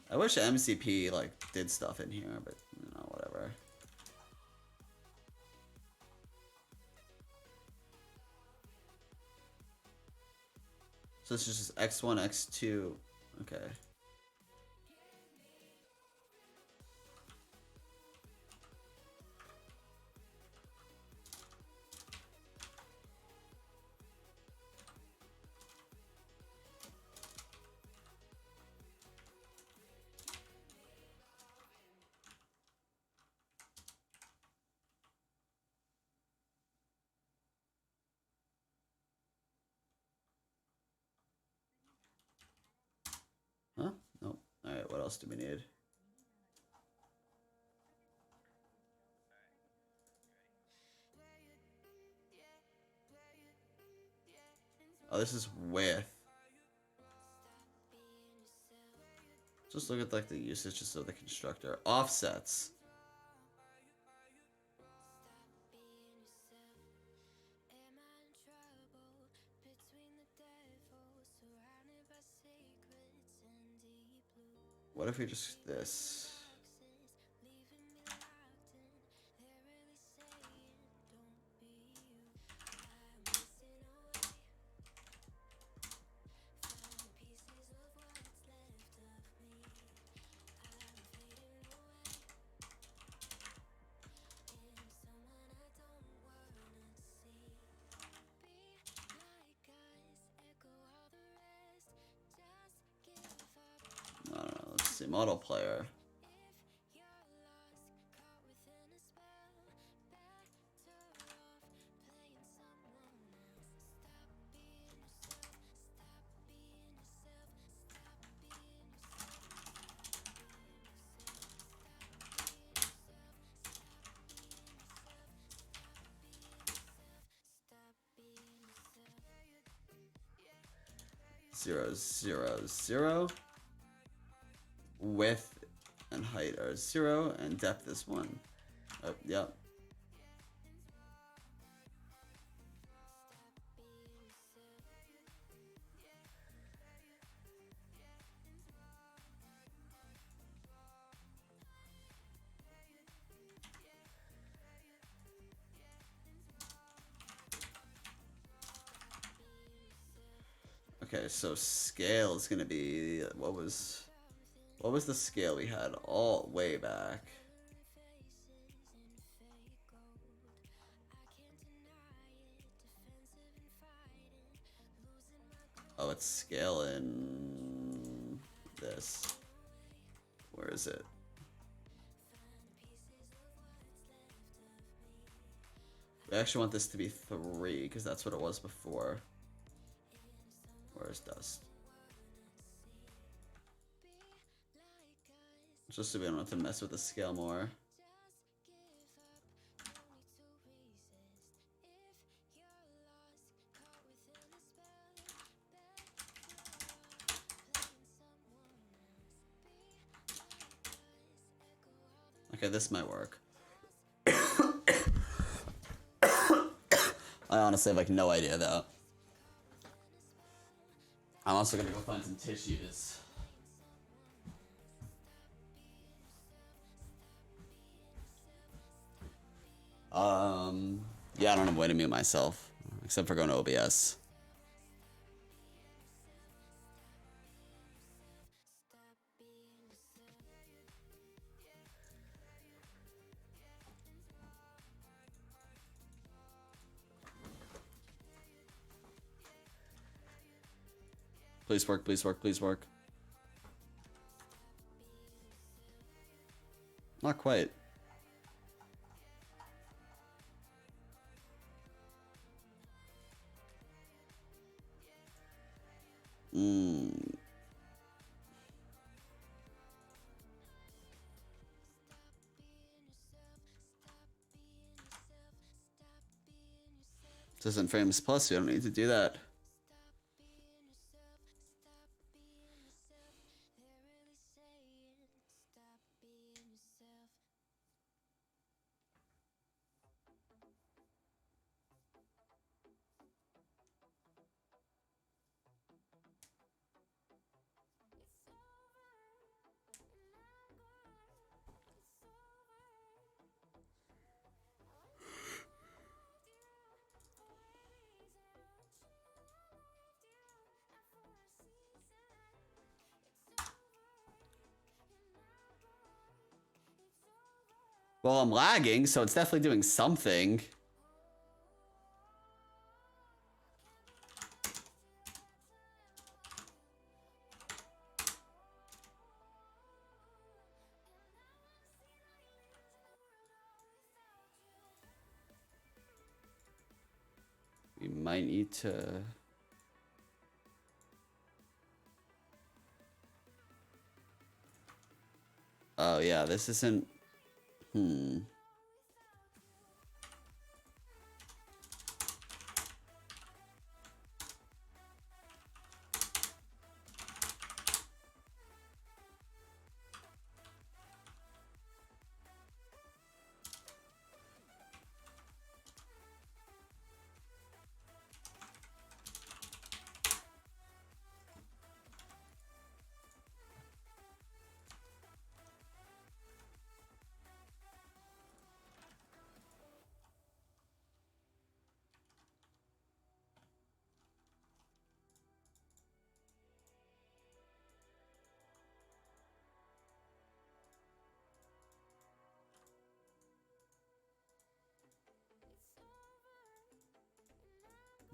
I wish MCP like did stuff in here, but you know, whatever. So this is just X1, X2. Okay. Huh? Nope. Alright, what else do we need? Oh, this is with. Just look at like the usages of the constructor. Offsets. What if we just this? I don't know. Let's see. Model player. Zero, zero, zero. Width and height are 0, and depth is 1. Oh, yep. Okay, so scale is gonna be what was the scale we had all way back? Oh, it's scale in this. Where is it? We actually want this to be 3 because that's what it was before. Where's dust? Just so we don't have to mess with the scale more. Okay, this might work. I honestly have like no idea though. I'm also gonna go find some tissues. Yeah, I don't have a way to mute myself, except for going to OBS. Please work, please work, please work. Not quite. This isn't Frames Plus, we don't need to do that. Well, I'm lagging, so it's definitely doing something. We might need to... Oh, yeah, this isn't...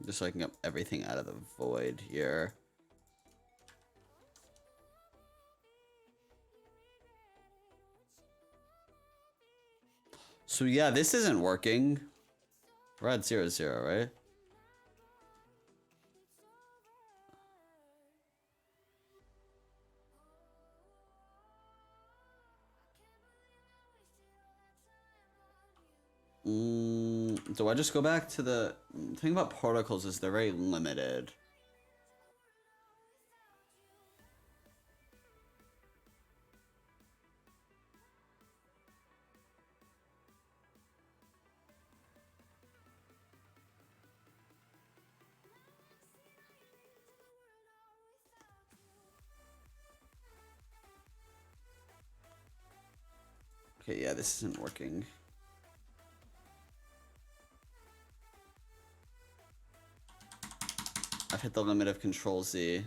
Just so I can get everything out of the void here. So yeah, this isn't working. We're at 0-0, right? Do I just go back to the thing about particles is they're very limited. Okay, yeah, this isn't working. I've hit the limit of Control Z.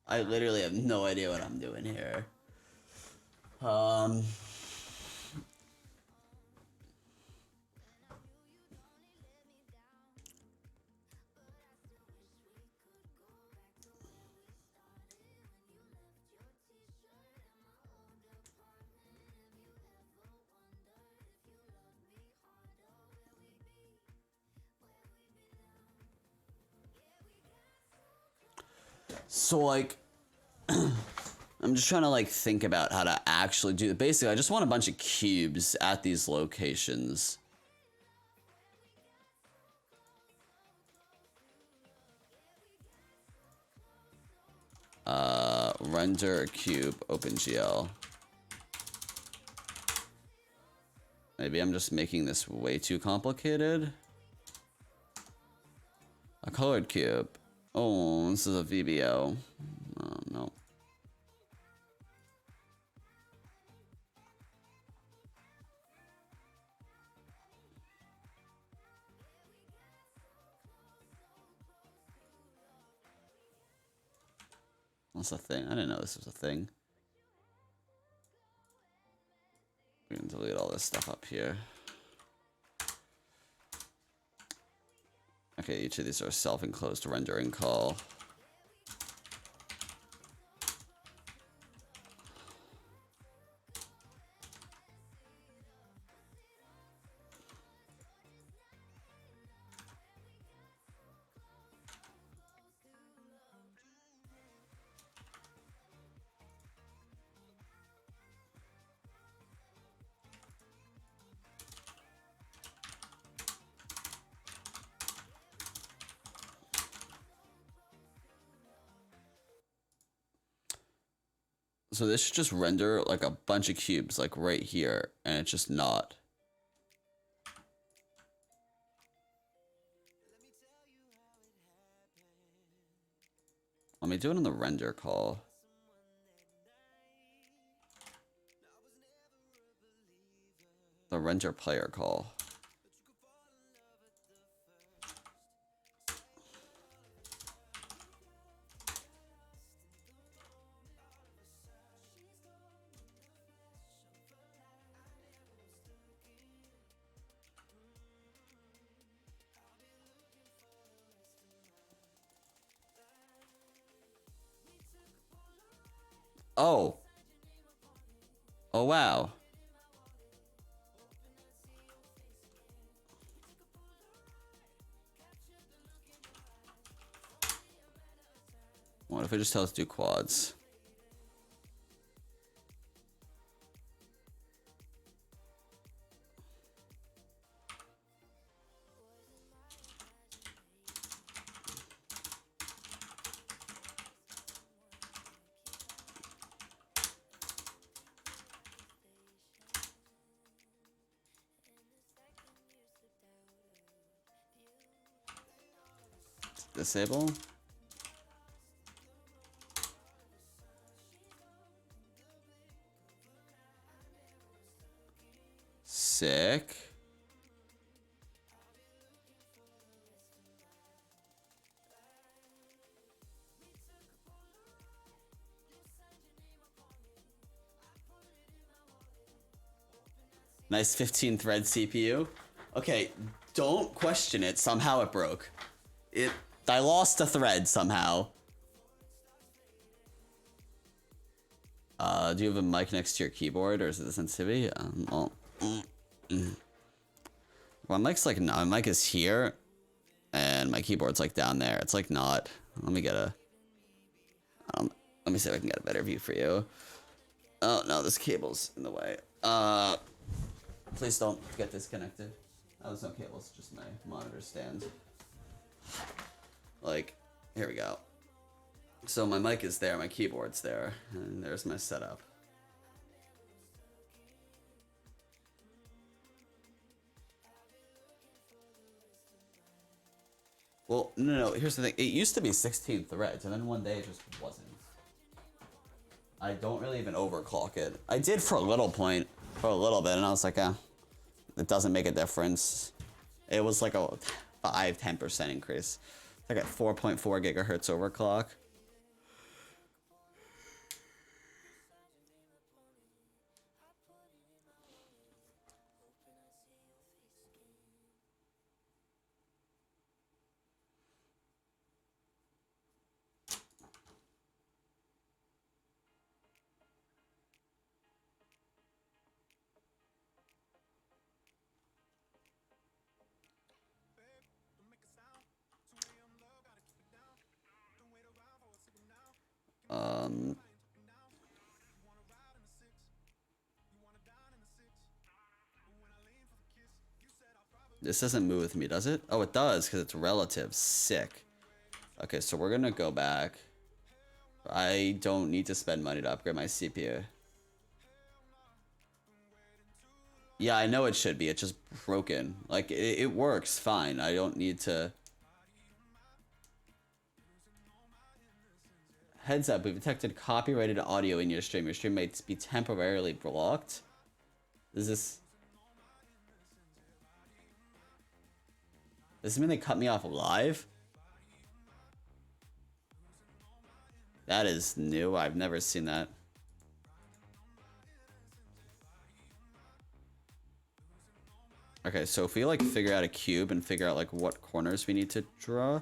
I literally have no idea what I'm doing here. Um... So like, I'm just trying to like think about how to actually do it. Basically, I just want a bunch of cubes at these locations. Render a cube, OpenGL. Maybe I'm just making this way too complicated. A colored cube. Oh, this is a VBO. Oh, no. That's a thing. I didn't know this was a thing. We can delete all this stuff up here. Okay, each of these are self-enclosed rendering call. So this should just render like a bunch of cubes like right here, and it's just not. Let me do it on the render call. The render player call. Oh. Oh, wow. What if I just tell it to do quads? Disable? Sick. Nice 15 thread CPU. Okay, don't question it. Somehow it broke. I lost a thread somehow. Do you have a mic next to your keyboard, or is it the sensitivity? My mic's like, no, my mic is here, and my keyboard's like down there. It's like not. Let me get a. Let me see if I can get a better view for you. Oh no, this cable's in the way. Please don't get disconnected. Oh, there's no cables, just my monitor stand. Like, here we go. So my mic is there, my keyboard's there, and there's my setup. Well, no, here's the thing. It used to be 16 threads, and then one day it just wasn't. I don't really even overclock it. I did for a little bit, and I was like, it doesn't make a difference. It was like a 5-10% increase. Like at 4.4 gigahertz overclock. This doesn't move with me, does it? Oh, it does, because it's relative. Sick. Okay, so we're gonna go back. I don't need to spend money to upgrade my CPU. Yeah, I know it should be. It's just broken. Like, it works fine. I don't need to... Heads up, we've detected copyrighted audio in your stream. Your stream may be temporarily blocked. Does this... Does this mean they cut me off live? That is new. I've never seen that. Okay, so if we like figure out a cube and figure out like what corners we need to draw.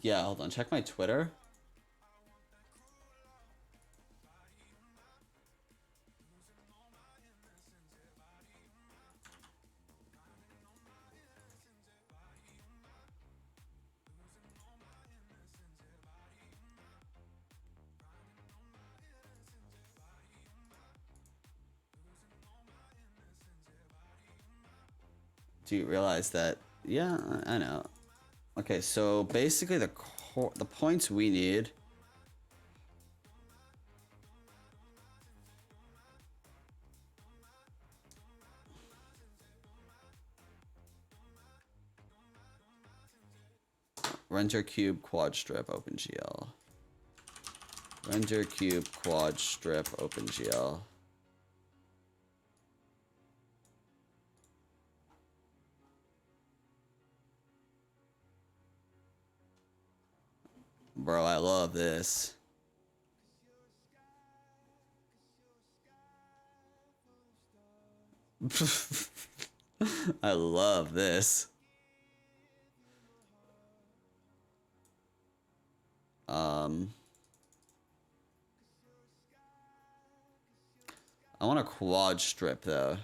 Yeah, hold on. Check my Twitter. Do you realize that? Yeah, I know. Okay, so basically the points we need. Render cube quad strip OpenGL. Render cube quad strip OpenGL. Bro, I love this. I love this. I want a quad strip though.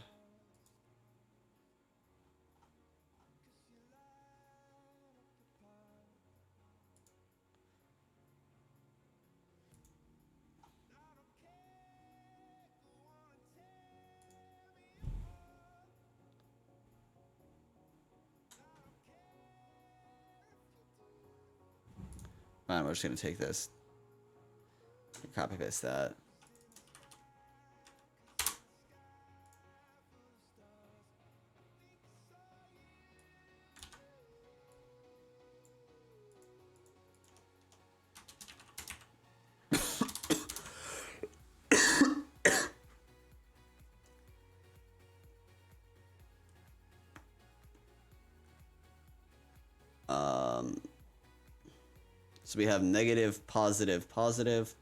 Fine, we're just gonna take this. Copy paste that. So we have negative, positive, positive.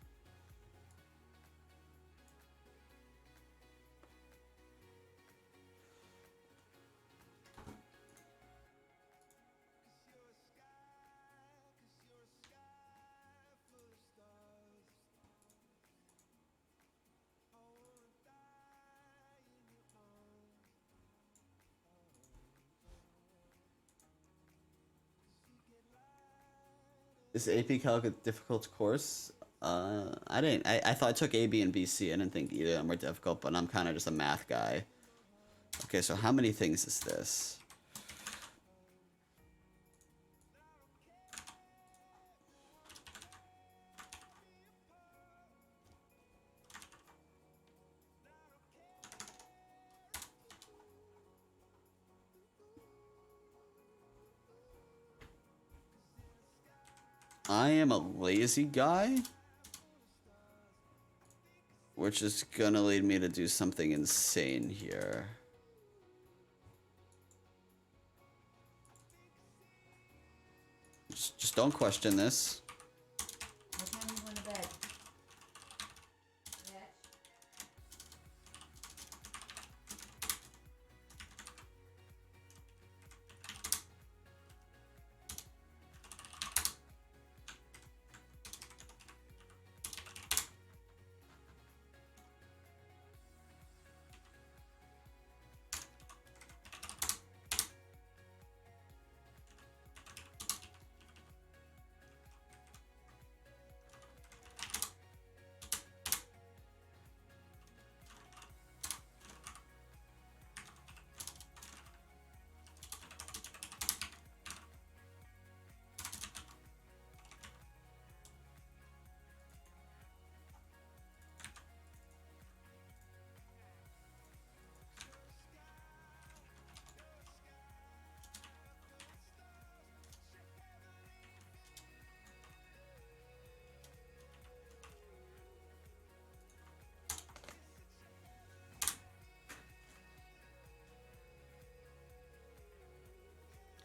Is AP Calc a difficult course? I didn't. I thought I took A, B, and BC. I didn't think either of them were difficult, but I'm kind of just a math guy. Okay, so how many things is this? I am a lazy guy, which is gonna lead me to do something insane here. Just don't question this. What time you going to bed?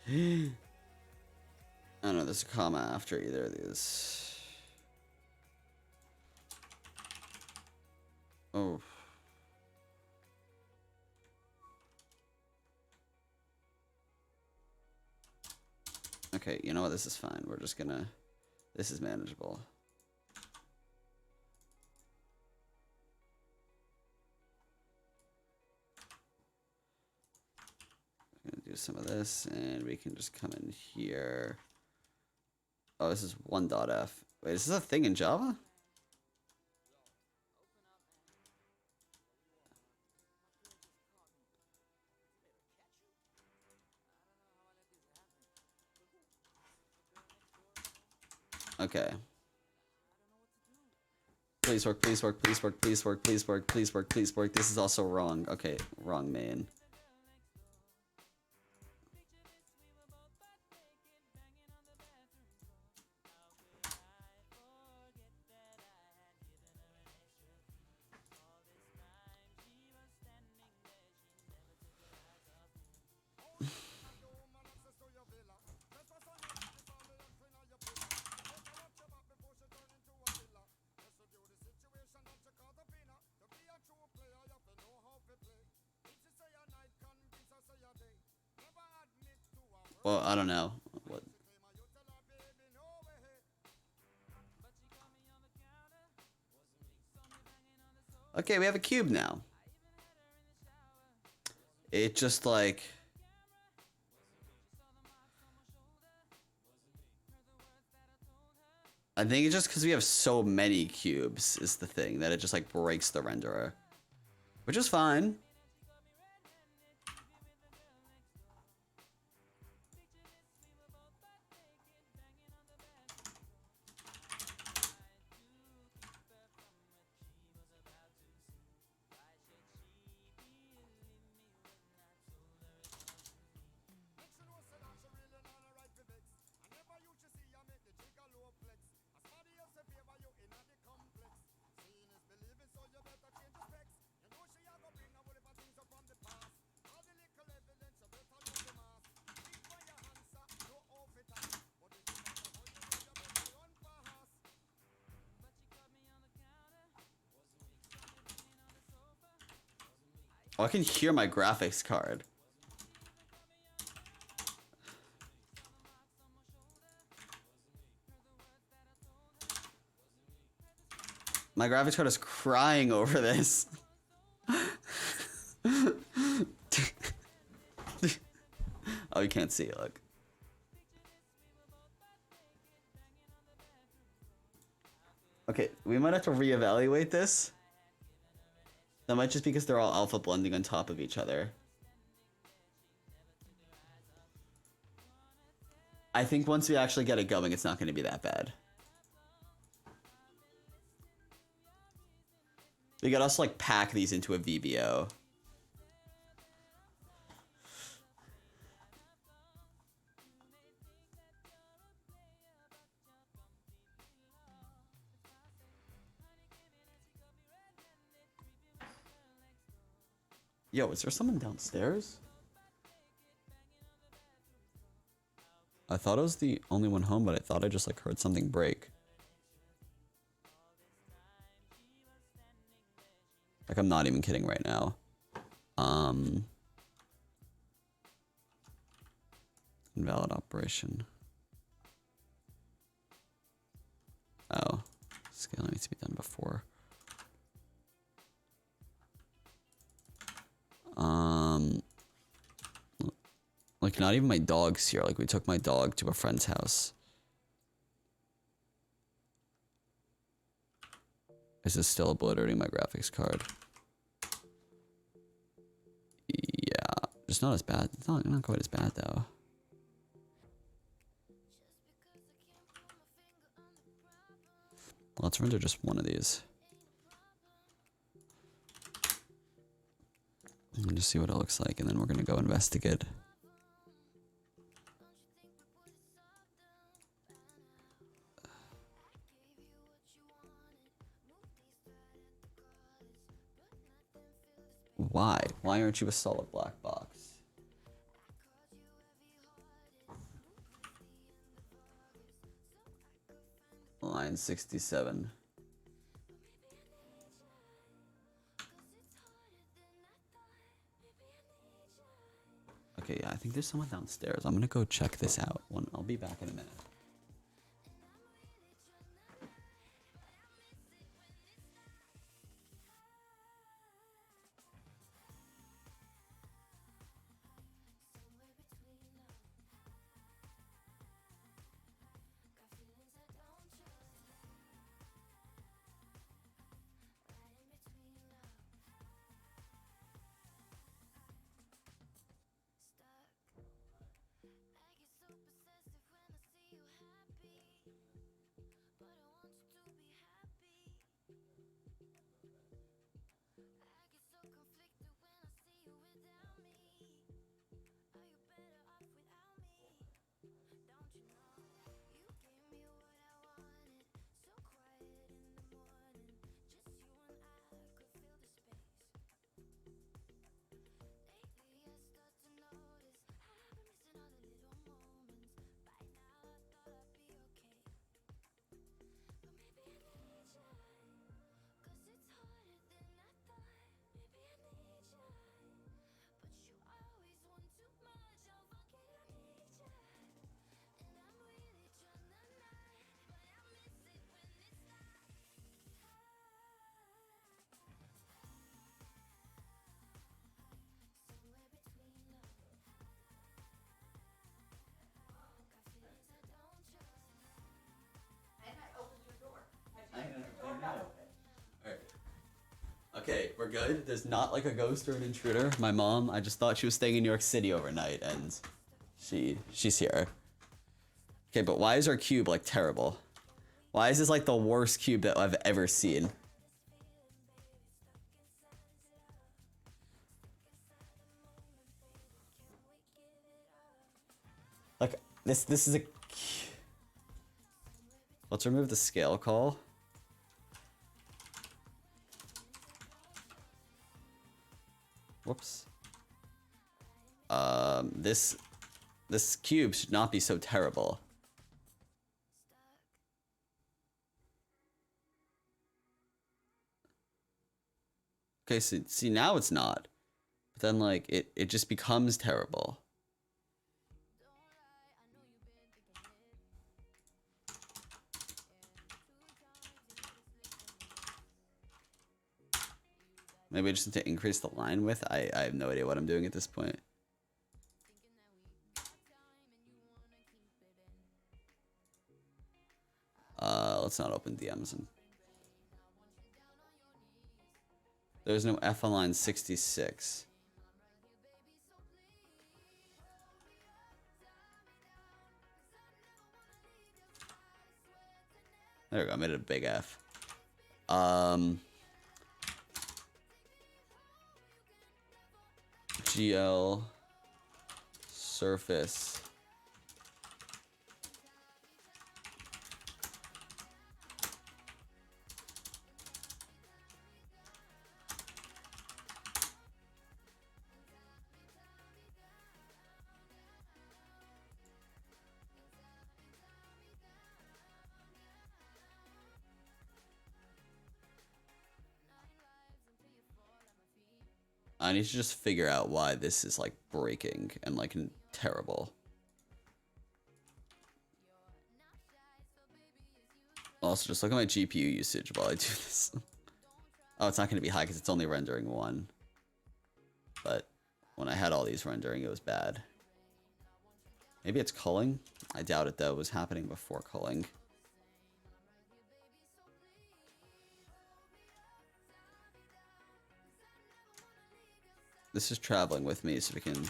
I don't know, there's a comma after either of these. Oh. Okay, you know what? This is fine. We're just gonna... This is manageable. I'm gonna do some of this, and we can just come in here. Oh, this is 1.f. Wait, is this a thing in Java? Okay. Please work, please work, please work, please work, please work, please work, please work. This is also wrong. Okay, wrong main. Well, I don't know. What? Okay, we have a cube now. It just like... I think it's just because we have so many cubes is the thing, that it just like breaks the renderer. Which is fine. Oh, I can hear my graphics card. My graphics card is crying over this. Oh, you can't see it, look. Okay, we might have to reevaluate this. That might just be because they're all alpha blending on top of each other. I think once we actually get it going, it's not going to be that bad. We could also like pack these into a VBO. Yo, is there someone downstairs? I thought I was the only one home, but I thought I just like heard something break. Like I'm not even kidding right now. Invalid operation. Oh, scaling needs to be done before. Like not even my dog's here. Like we took my dog to a friend's house. This is still obliterating my graphics card. Yeah, it's not as bad. It's not quite as bad though. Let's render just one of these. And just see what it looks like, and then we're gonna go investigate. Why? Why aren't you a solid black box? Line 67. Okay, yeah, I think there's someone downstairs. I'm gonna go check this out. I'll be back in a minute. Okay, we're good. There's not like a ghost or an intruder. My mom, I just thought she was staying in New York City overnight, and she's here. Okay, but why is our cube like terrible? Why is this like the worst cube that I've ever seen? Like this is a. Let's remove the scale call. Whoops. This cube should not be so terrible. Okay, so see now it's not. But then like it just becomes terrible. Maybe I just need to increase the line width. I have no idea what I'm doing at this point. Let's not open DMs. There's no F on line 66. There we go, I made it a big F. GL surface. I need to just figure out why this is like breaking and like terrible. Also, just look at my GPU usage while I do this. Oh, it's not going to be high because it's only rendering one. But when I had all these rendering, it was bad. Maybe it's culling? I doubt it though. It was happening before culling. This is traveling with me so we can...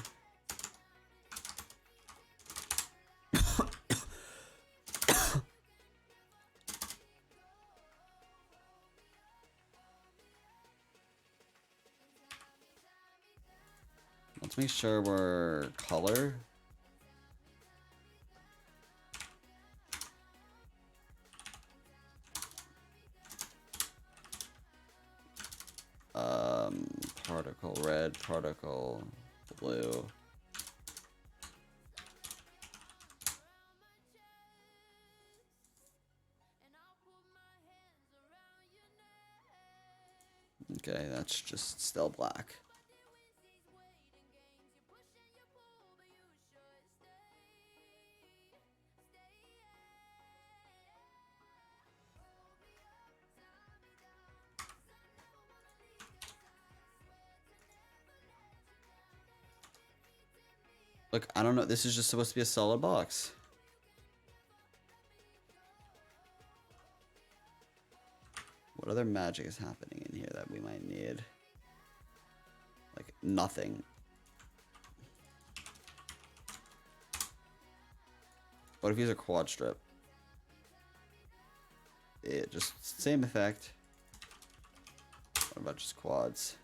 Let's make sure we're color. Particle red, particle blue. Okay, that's just still black. Look, I don't know. This is just supposed to be a solid box. What other magic is happening in here that we might need? Like, nothing. What if you use a quad strip? It just same effect. What about just quads?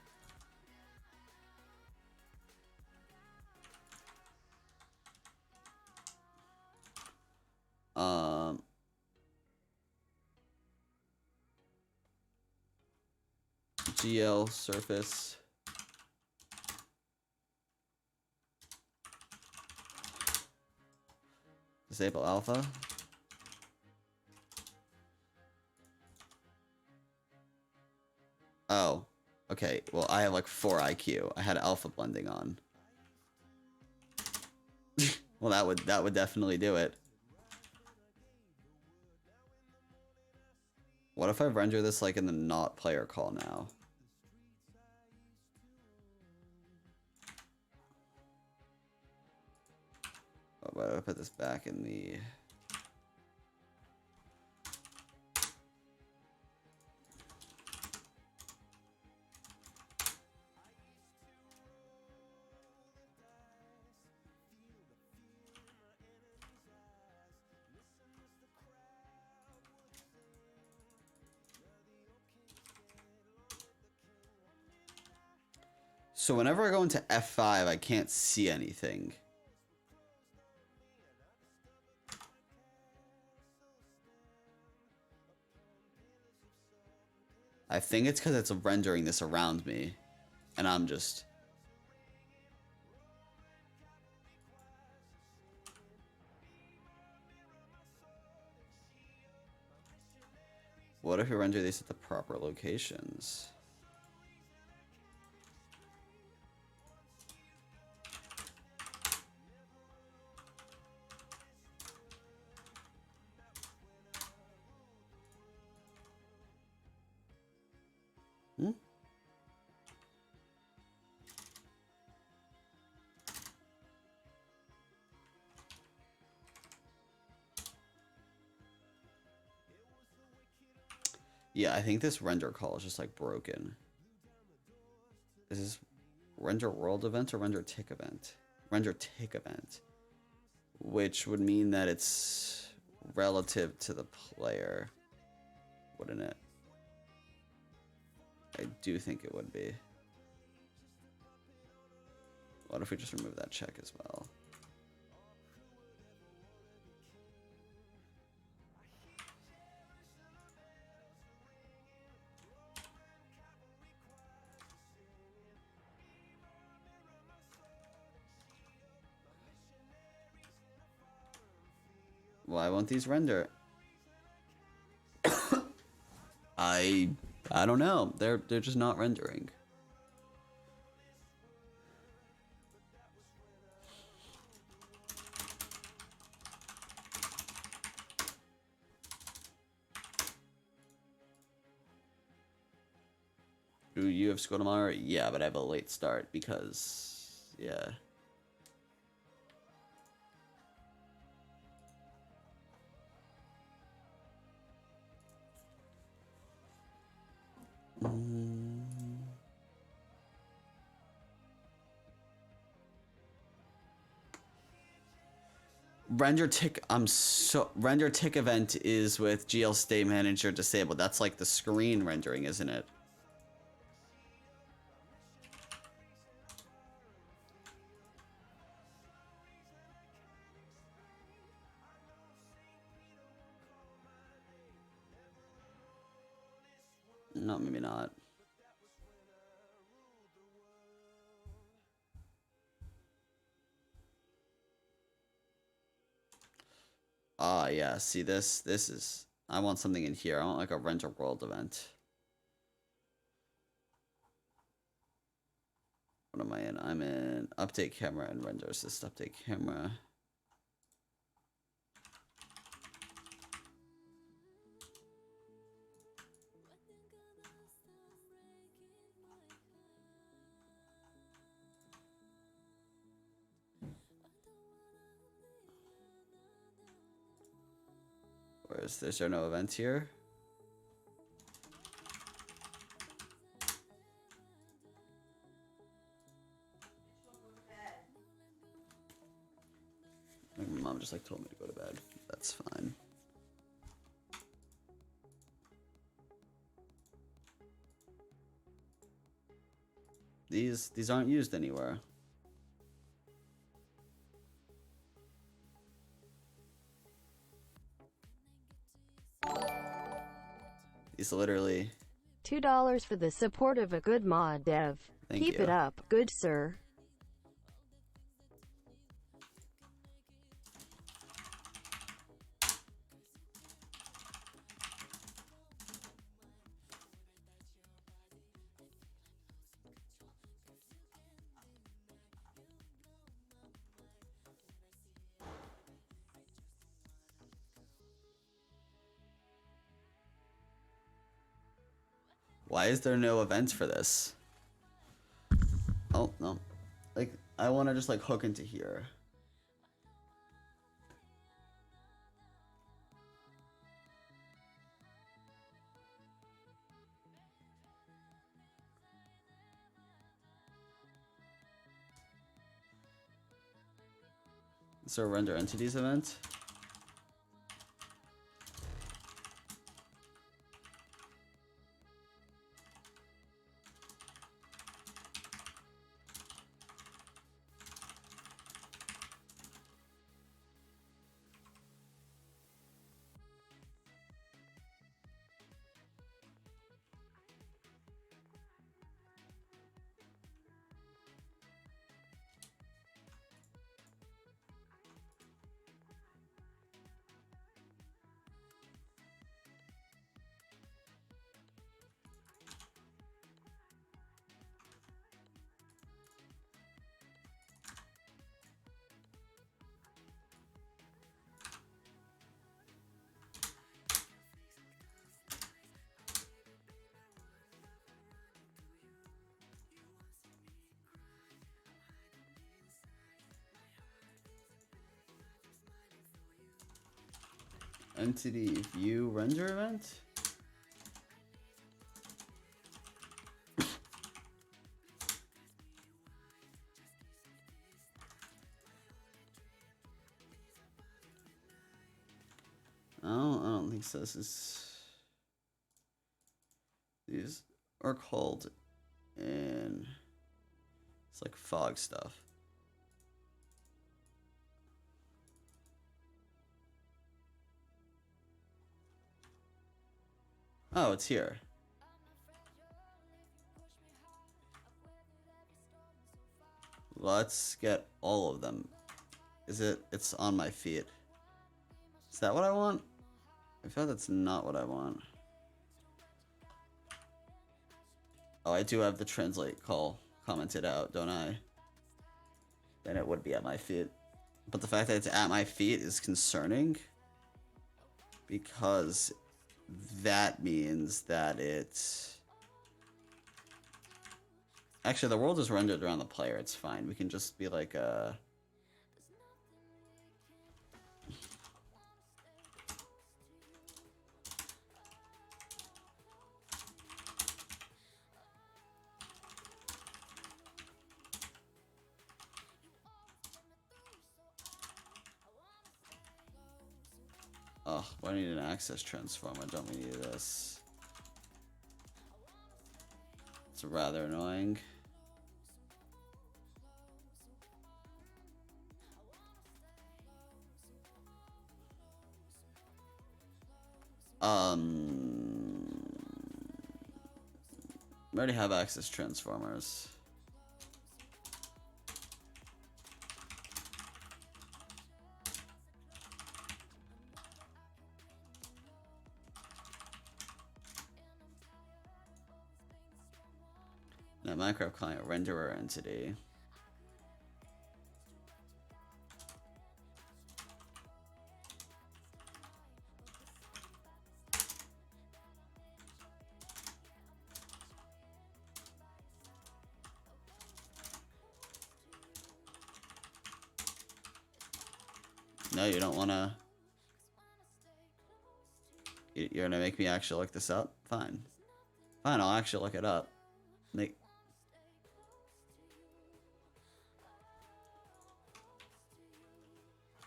GL surface. Disable alpha. Oh, okay. Well, I have like 4 IQ. I had alpha blending on. Well, that would definitely do it. What if I render this like in the not player call now? Oh, but I put this back in the... So whenever I go into F5, I can't see anything. I think it's because it's rendering this around me. And I'm just... What if we render these at the proper locations? Yeah, I think this render call is just like broken. Is this render world event or render tick event? Render tick event. Which would mean that it's relative to the player, wouldn't it? I do think it would be. What if we just remove that check as well? Why won't these render? I don't know. They're just not rendering. you have school tomorrow? Yeah, but I have a late start because, yeah. Render tick event is with GL State Manager disabled. That's like the screen rendering, isn't it? No, maybe not. Ah, yeah. See, this is... I want something in here. I want like a render world event. What am I in? I'm in update camera and render assist update camera. Is there no event here? My mom just like told me to go to bed. That's fine. These aren't used anywhere. These literally... $2 for the support of a good mod dev. Keep it up, good sir. Why is there no event for this? Oh, no. Like, I want to just, like, hook into here. Is there a render entities event? Entity view render event? I don't think so. These are called in... It's like fog stuff. Oh, it's here. Let's get all of them. It's on my feet. Is that what I want? I feel that's not what I want. Oh, I do have the translate call commented out, don't I? Then it would be at my feet. But the fact that it's at my feet is concerning. Because that means that it's... Actually, the world is rendered around the player. It's fine. We can just be like, oh, why do I need an access transformer? Don't we need this? It's rather annoying. We already have access transformers. Now, Minecraft client renderer entity. No, you don't wanna. You're gonna make me actually look this up? Fine. Fine, I'll actually look it up. Make.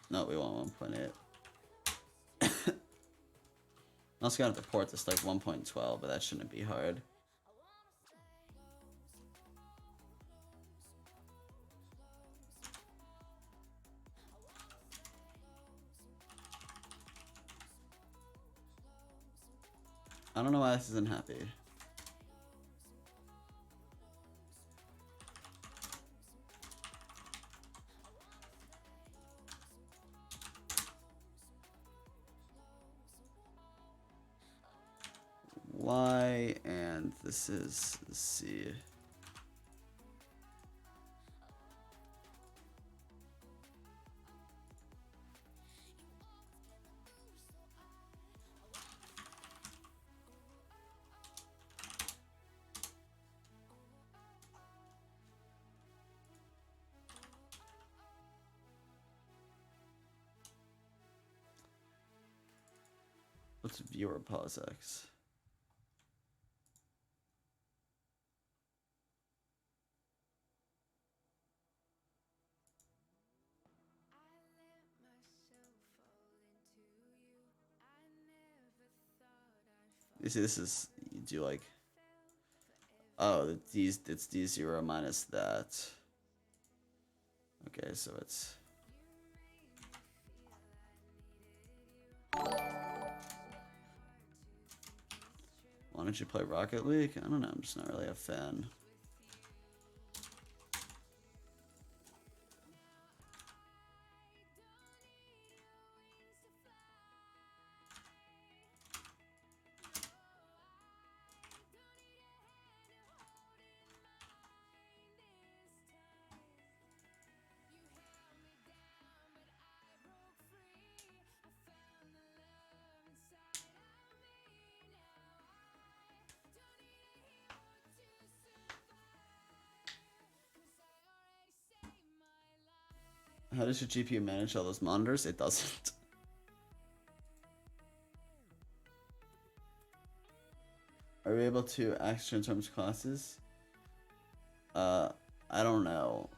No, we want 1.8. I'm also gonna have to port this to like 1.12, but that shouldn't be hard. I don't know why this isn't happy. Y, and this is C. What's viewer POSIX? You see, this is, you do like, oh, it's D0 minus that. Okay, so it's. Why don't you play Rocket League? I don't know, I'm just not really a fan. How does your GPU manage all those monitors? It doesn't. Are we able to access transforms classes? I don't know.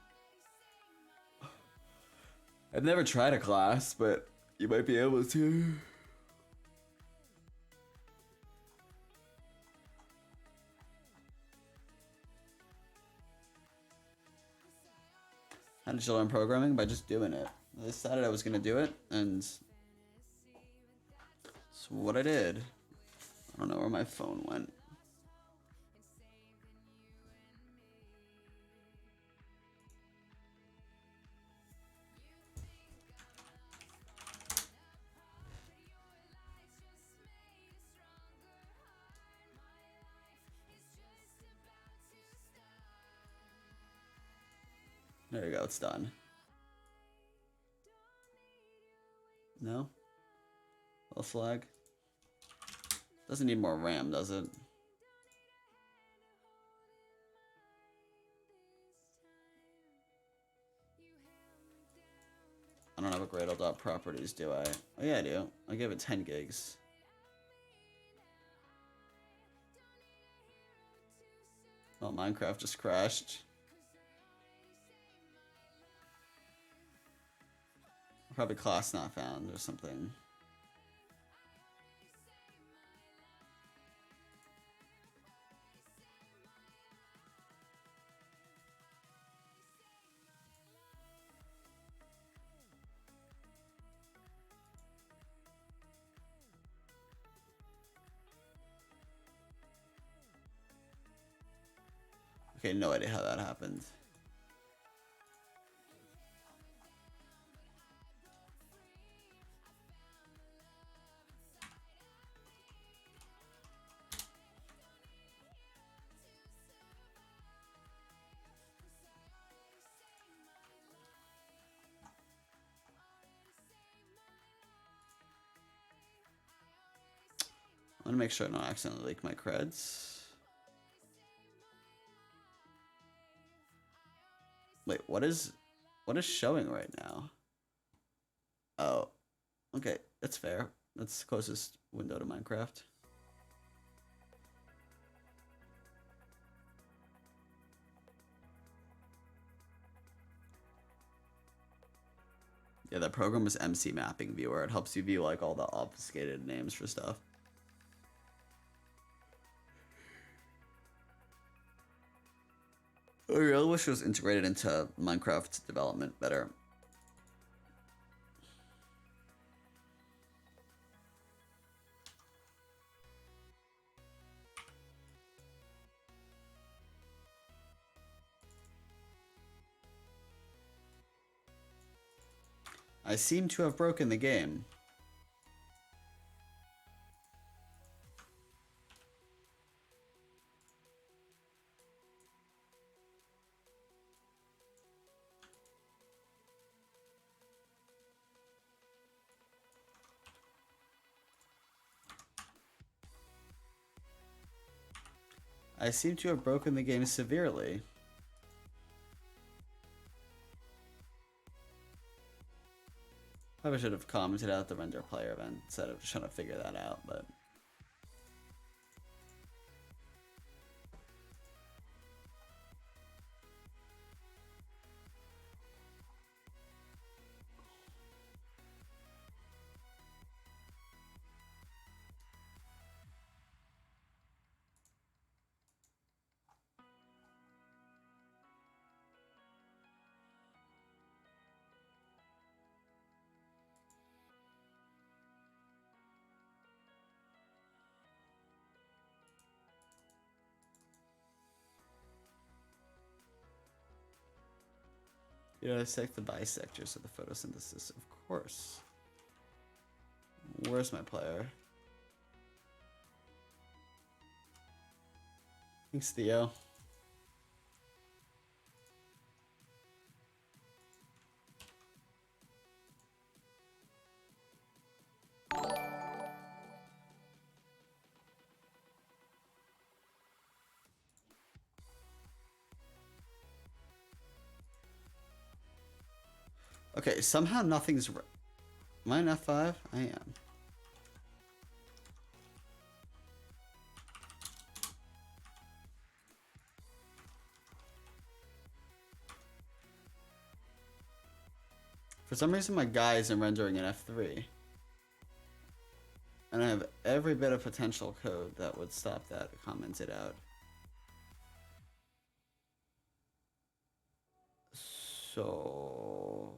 I've never tried a class, but you might be able to. How did you learn programming? By just doing it. I decided I was gonna do it, and it's what I did. I don't know where my phone went. There you go, it's done. No? Little flag? Doesn't need more RAM, does it? don't have a Gradle.properties, do I? Oh yeah, I do. I give it 10 gigs. Oh, Minecraft just crashed. Probably class not found or something. Okay, no idea how that happened. I want to make sure I don't accidentally leak my creds. Wait, what is showing right now? Oh, okay, that's fair. That's the closest window to Minecraft. Yeah, that program is MC Mapping Viewer. It helps you view like all the obfuscated names for stuff. I really wish it was integrated into Minecraft development better. I seem to have broken the game. I seem to have broken the game severely. Probably should have commented out the render player event instead of trying to figure that out, but... You dissect the bisectors of the photosynthesis, of course. Where's my player? Thanks, Theo. Okay, somehow nothing's... Am I in F5? I am. For some reason my guy isn't rendering in F3. And I have every bit of potential code that would stop that commented out. So...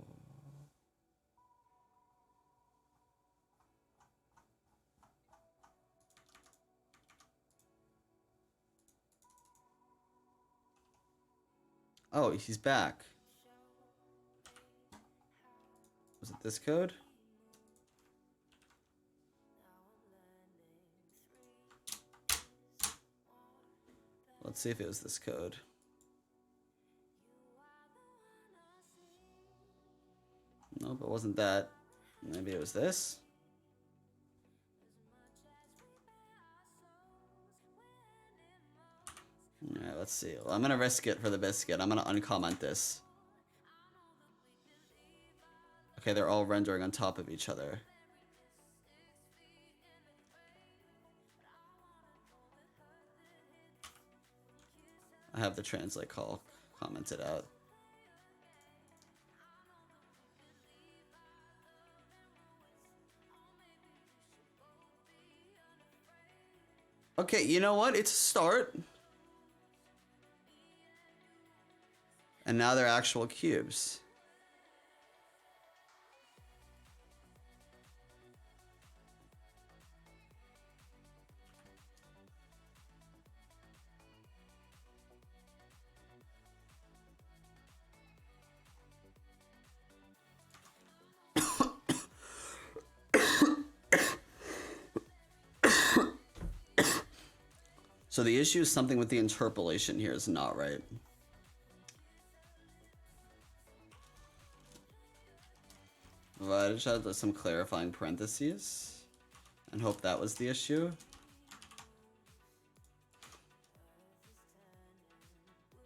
Oh, he's back. Was it this code? Let's see if it was this code. Nope, it wasn't that. Maybe it was this. Alright, let's see. Well, I'm gonna risk it for the biscuit. I'm gonna uncomment this. Okay, they're all rendering on top of each other. I have the translate call commented out. Okay, you know what? It's a start. And now they're actual cubes. So the issue is something with the interpolation here is not right. But I just had some clarifying parentheses and hope that was the issue.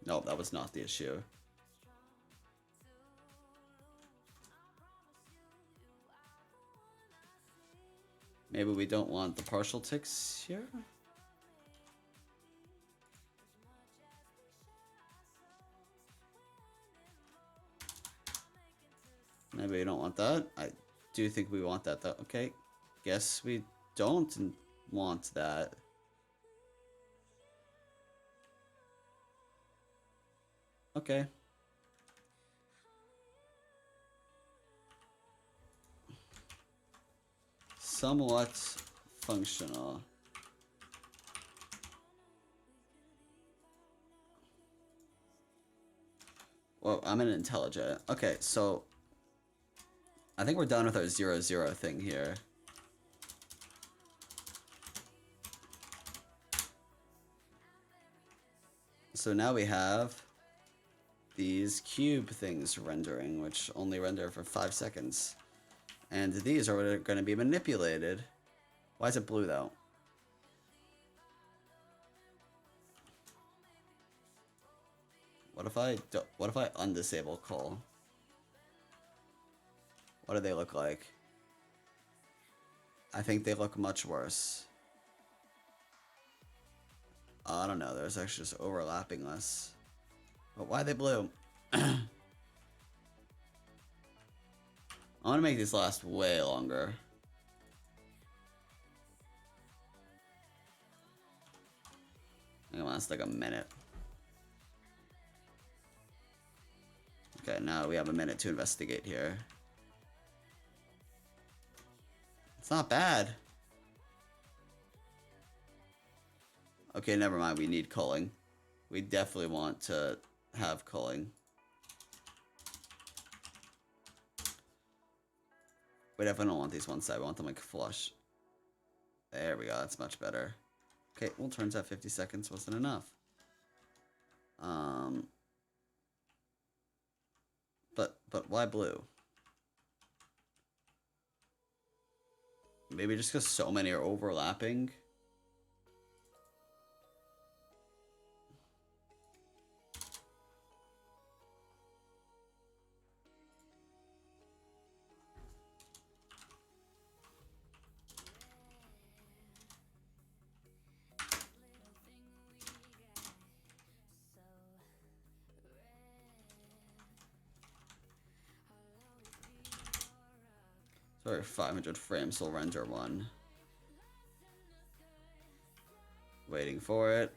No, that was not the issue. Maybe we don't want the partial ticks here? Maybe we don't want that. I do think we want that though. Okay, guess we don't want that. Okay. Somewhat functional. Well, I'm an intelligent. Okay, so I think we're done with our 0-0 thing here. So now we have these cube things rendering, which only render for 5 seconds. And these are going to be manipulated. Why is it blue though? What if I undisable call? What do they look like? I think they look much worse. I don't know, there's actually just overlapping less. But why are they blue? I want to make these last way longer. I think it lasts like a minute. Okay, now we have a minute to investigate here. It's not bad. Okay, never mind. We need culling. We definitely want to have culling. We definitely don't want these one side. We want them like flush. There we go. That's much better. Okay, well, turns out 50 seconds wasn't enough. But why blue? Maybe just because so many are overlapping. Sorry, 500 frames will render one. Waiting for it.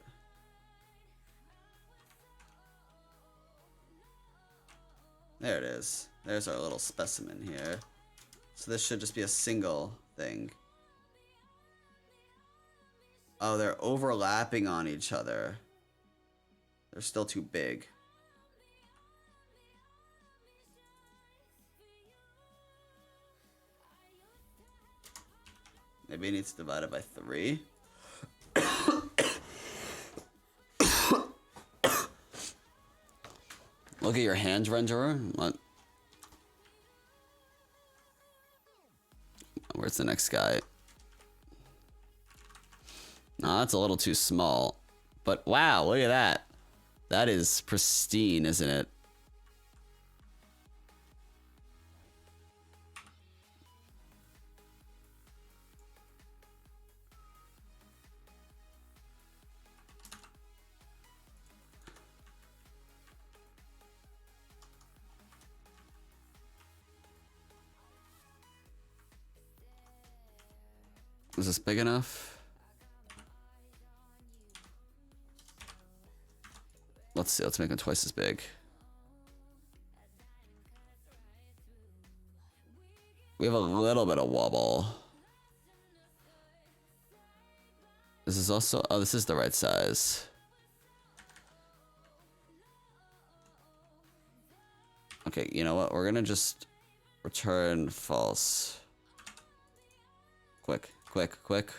There it is. There's our little specimen here. So this should just be a single thing. Oh, they're overlapping on each other. They're still too big. Maybe it needs to divide it by 3. Look at your hand renderer. What? Where's the next guy? No, that's a little too small. But wow, look at that. That is pristine, isn't it? Is this big enough? Let's see, let's make them twice as big. We have a little bit of wobble. This is also, oh, this is the right size. Okay, you know what? We're gonna just return false. Quick, quick, quick.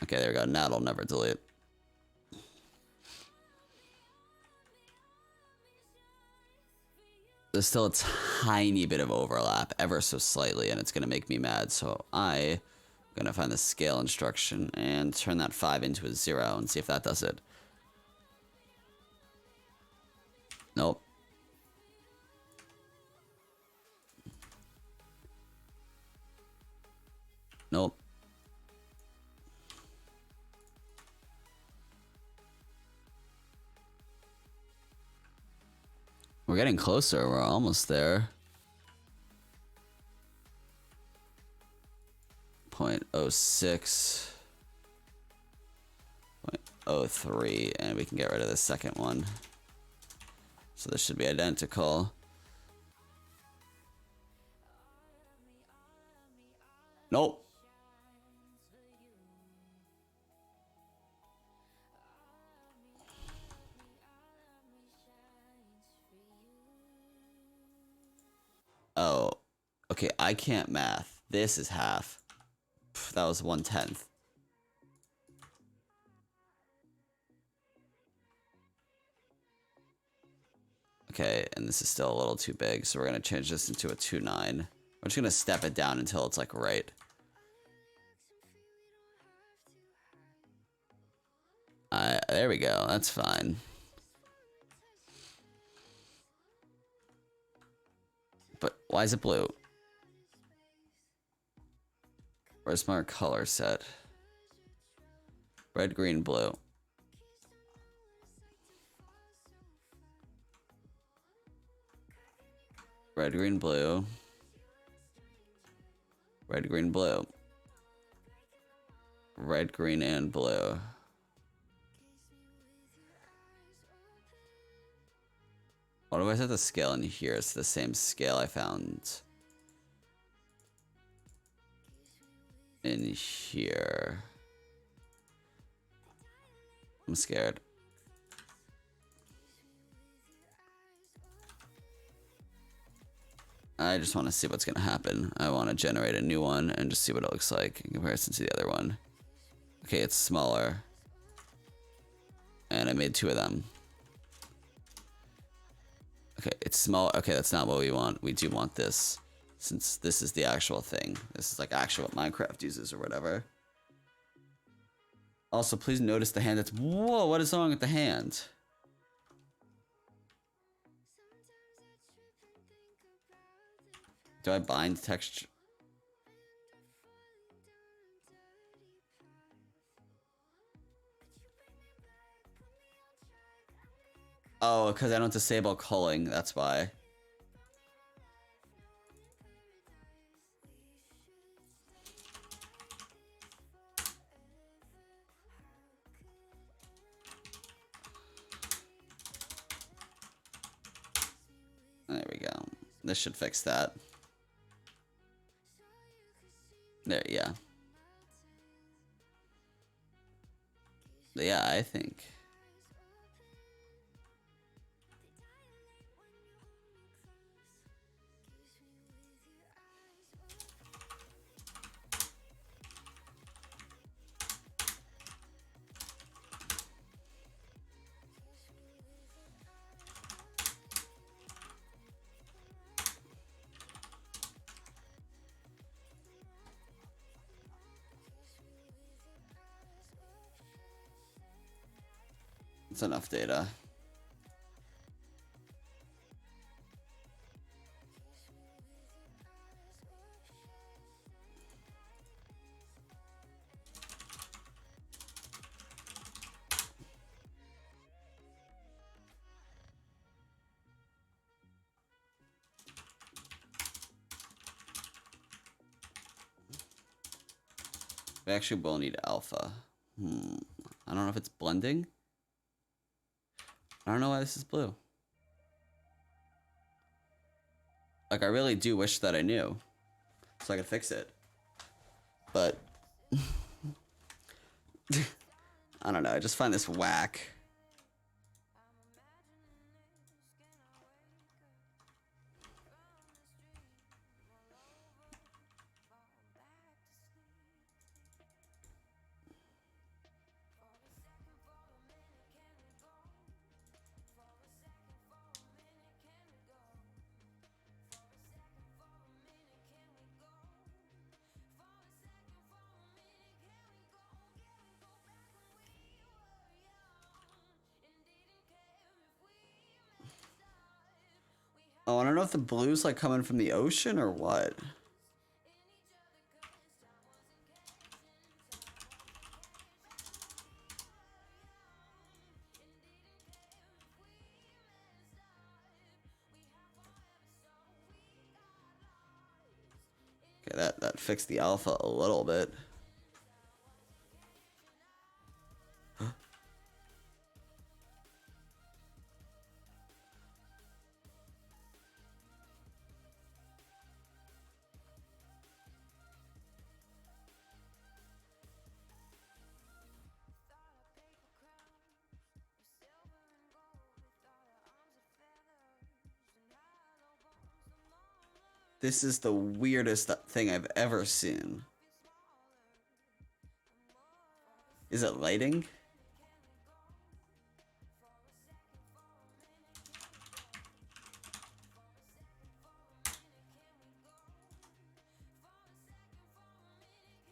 Okay, there we go. Now it'll never delete. There's still a tiny bit of overlap, ever so slightly, and it's gonna make me mad. So I'm gonna find the scale instruction and turn that 5 into a 0 and see if that does it. Nope. Nope. We're getting closer. We're almost there. 0.06. 0.03. And we can get rid of the second one. So this should be identical. Nope. Oh, okay, I can't math. This is half. Pff, that was 1/10. Okay, and this is still a little too big, so we're gonna change this into a 2.9. I'm just gonna step it down until it's like right. There we go, that's fine. But why is it blue? Where's my color set? Red, green, blue. Red, green, blue. Red, green, blue. Red, green, and blue. Why do I set the scale in here? It's the same scale I found in here. I'm scared. I just want to see what's going to happen. I want to generate a new one and just see what it looks like in comparison to the other one. Okay, it's smaller. And I made 2 of them. Okay, it's small. Okay, that's not what we want. We do want this, since this is the actual thing. This is like actual what Minecraft uses or whatever. Also, please notice the hand that's... Whoa, what is wrong with the hand? Do I bind texture? Oh, because I don't disable culling, that's why. There we go. This should fix that. There, yeah. But yeah, I think... It's enough data. We actually will need alpha. I don't know if it's blending. I don't know why this is blue. Like, I really do wish that I knew, so I could fix it. But I don't know. I just find this whack. Oh, I don't know if the blue's like coming from the ocean or what. Okay, that fixed the alpha a little bit. This is the weirdest thing I've ever seen. Is it lighting?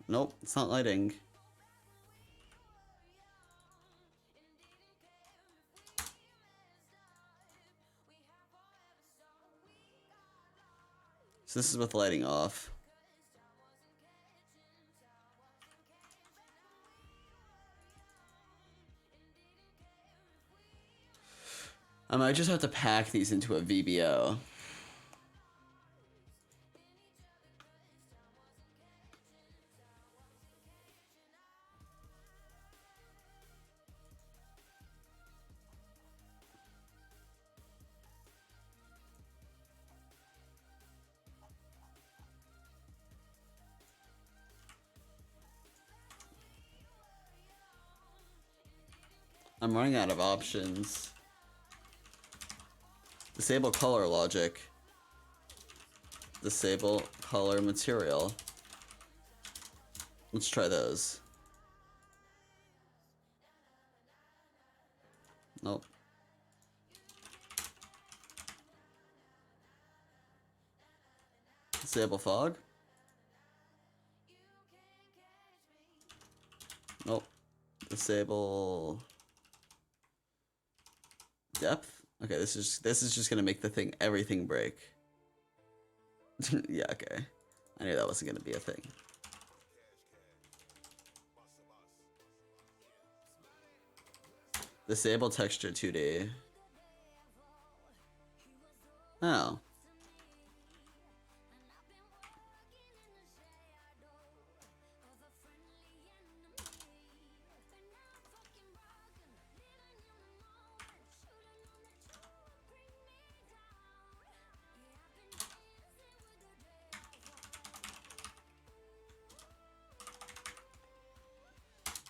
Nope, it's not lighting. So this is with lighting off. I might just have to pack these into a VBO. I'm running out of options. Disable color logic. Disable color material. Let's try those. Nope. Disable fog. Nope. Disable depth. Okay, this is just gonna make everything break. Yeah, okay. I knew that wasn't gonna be a thing. Disable texture 2D. Oh.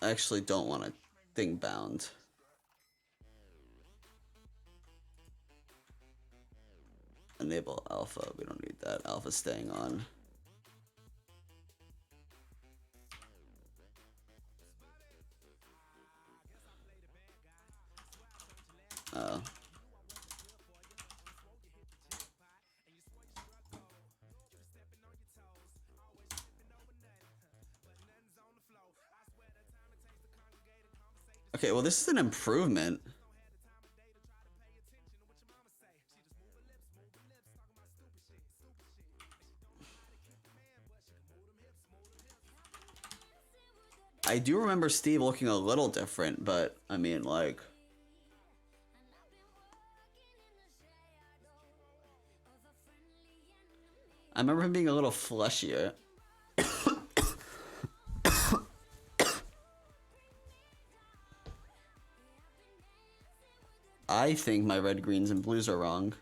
I actually don't want a thing bound. Enable alpha. We don't need that. Alpha staying on. Oh. Okay, well, this is an improvement. I do remember Steve looking a little different, but I mean, like, I remember him being a little fleshier. I think my red, greens, and blues are wrong.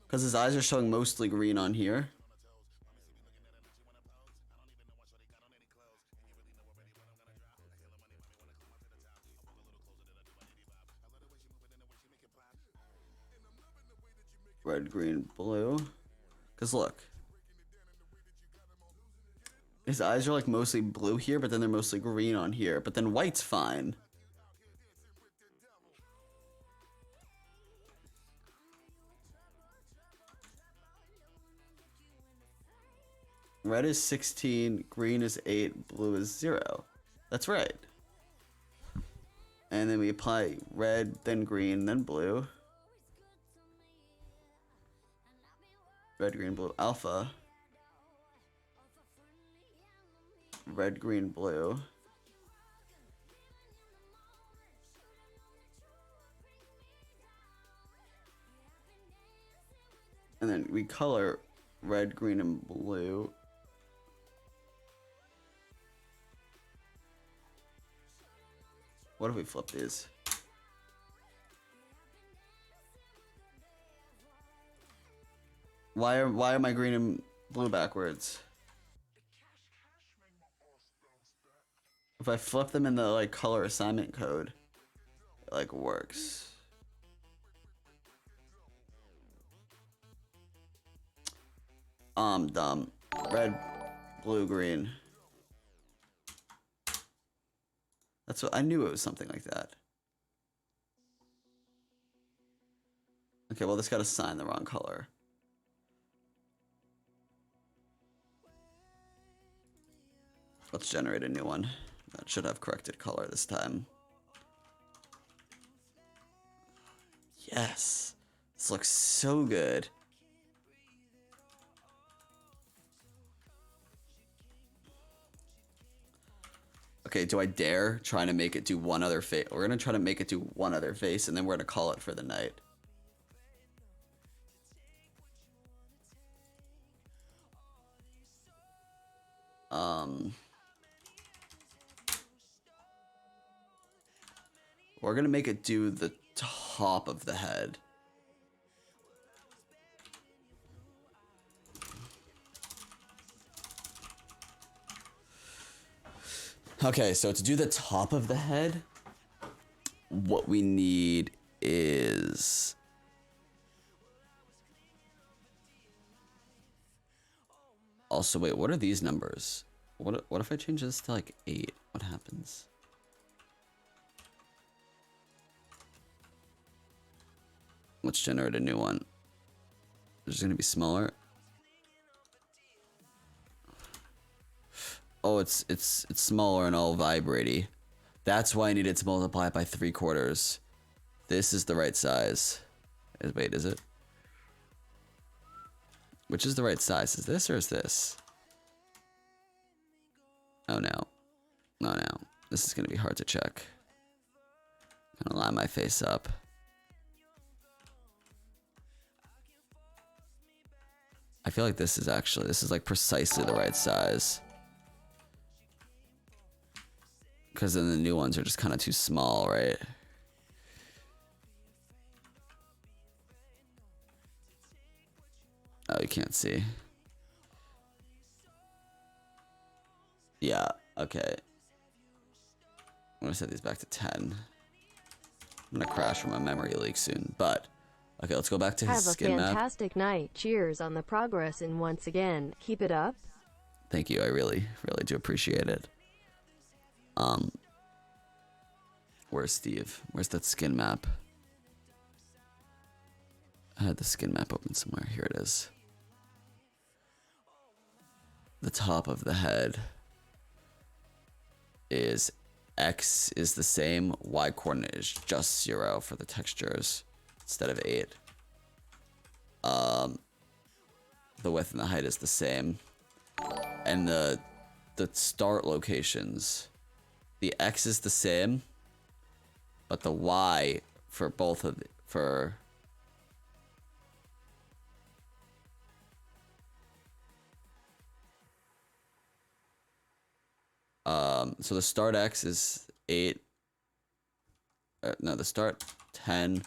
Because his eyes are showing mostly green on here. Red, green, blue. Because look. His eyes are like mostly blue here, but then they're mostly green on here. But then white's fine. Red is 16, green is 8, blue is 0. That's right. And then we apply red, then green, then blue. Red, green, blue, alpha. Red, green, blue. And then we color red, green, and blue. What if we flip these? Why are my green and blue backwards? If I flip them in the like color assignment code, it like works. Dumb. Red, blue, green. That's what I knew, it was something like that. Okay, well this got assigned the wrong color. Let's generate a new one. That should have corrected color this time. Yes. This looks so good. Okay, do I dare try to make it do one other face? We're gonna try to make it do one other face, and then we're gonna call it for the night. We're gonna make it do the top of the head. Okay, so to do the top of the head, what we need is... Also, wait, what are these numbers? What if I change this to like 8? What happens? Let's generate a new one. It's gonna be smaller. Oh, it's smaller and all vibraty. That's why I needed to multiply it by 3/4. This is the right size. Wait, is it? Which is the right size? Is this or is this? Oh no. Oh no. This is gonna be hard to check. I'm gonna line my face up. I feel like this is like precisely the right size. Because then the new ones are just kind of too small, right? Oh, you can't see. Yeah, okay. I'm gonna set these back to 10. I'm gonna crash from a memory leak soon, but... Okay, let's go back to his skin map. Have a fantastic night. Cheers on the progress, and once again, keep it up. Thank you, I really do appreciate it. Where's Steve? Where's that skin map? I had the skin map open somewhere. Here it is. The top of the head is X is the same, Y coordinate is just 0 for the textures instead of 8. The width and the height is the same. And the start locations, the X is the same, but the Y for both of so the start X is 8, no, the start 10,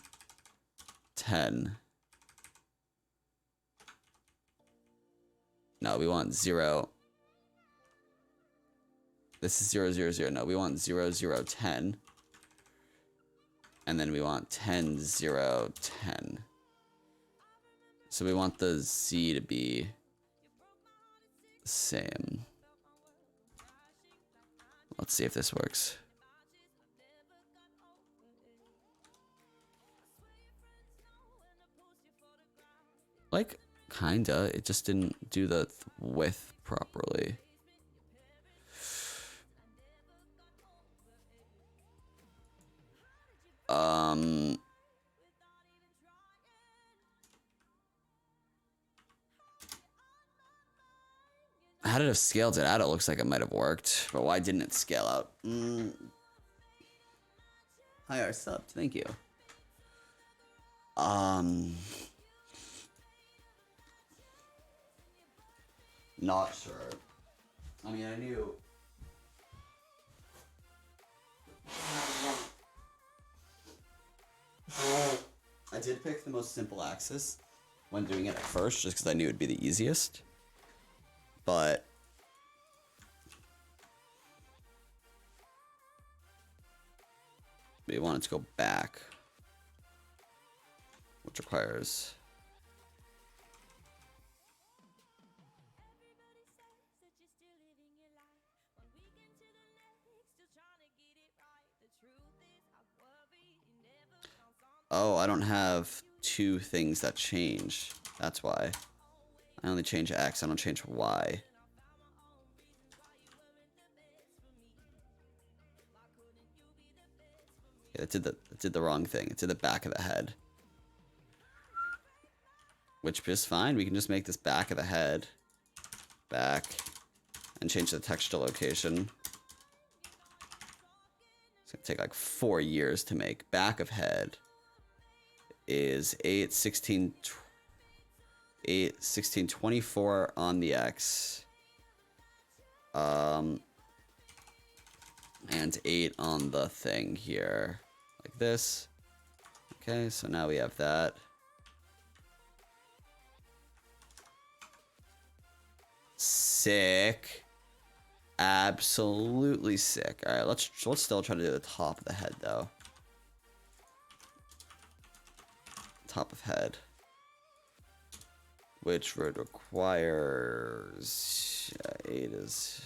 10. No, we want 0. This is 0, 0, 0. No, we want 0, 0, 10. And then we want 10, 0, 10. So we want the Z to be the same. Let's see if this works. Like, kinda. It just didn't do the width properly. How did it have scaled it out? It looks like it might have worked, but why didn't it scale out? Hi, our subbed. Thank you. Not sure. I mean, I knew. I did pick the most simple axis when doing it at first, just because I knew it'd be the easiest. But we want it to go back, which requires oh, I don't have two things that change. That's why. I only change X, I don't change Y. Yeah, it did the wrong thing. It did the back of the head. Which is fine. We can just make this back of the head back and change the texture location. It's gonna take like 4 years to make. Back of head is 8, 16, 8, 16, 24 on the X. And 8 on the thing here. Like this. Okay, so now we have that. Sick. Absolutely sick. All right, let's still try to do the top of the head though. Top of head, which would require 8 is.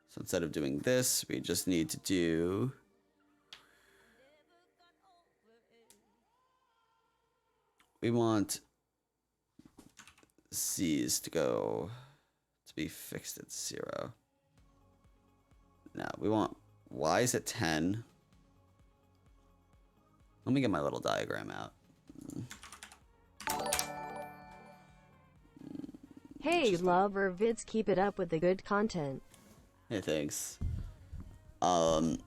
So instead of doing this, we just need to do. We want Z's to be fixed at 0. Now we want Y's at 10. Let me get my little diagram out. Hey, lover vids, keep it up with the good content. Hey, thanks. Wow,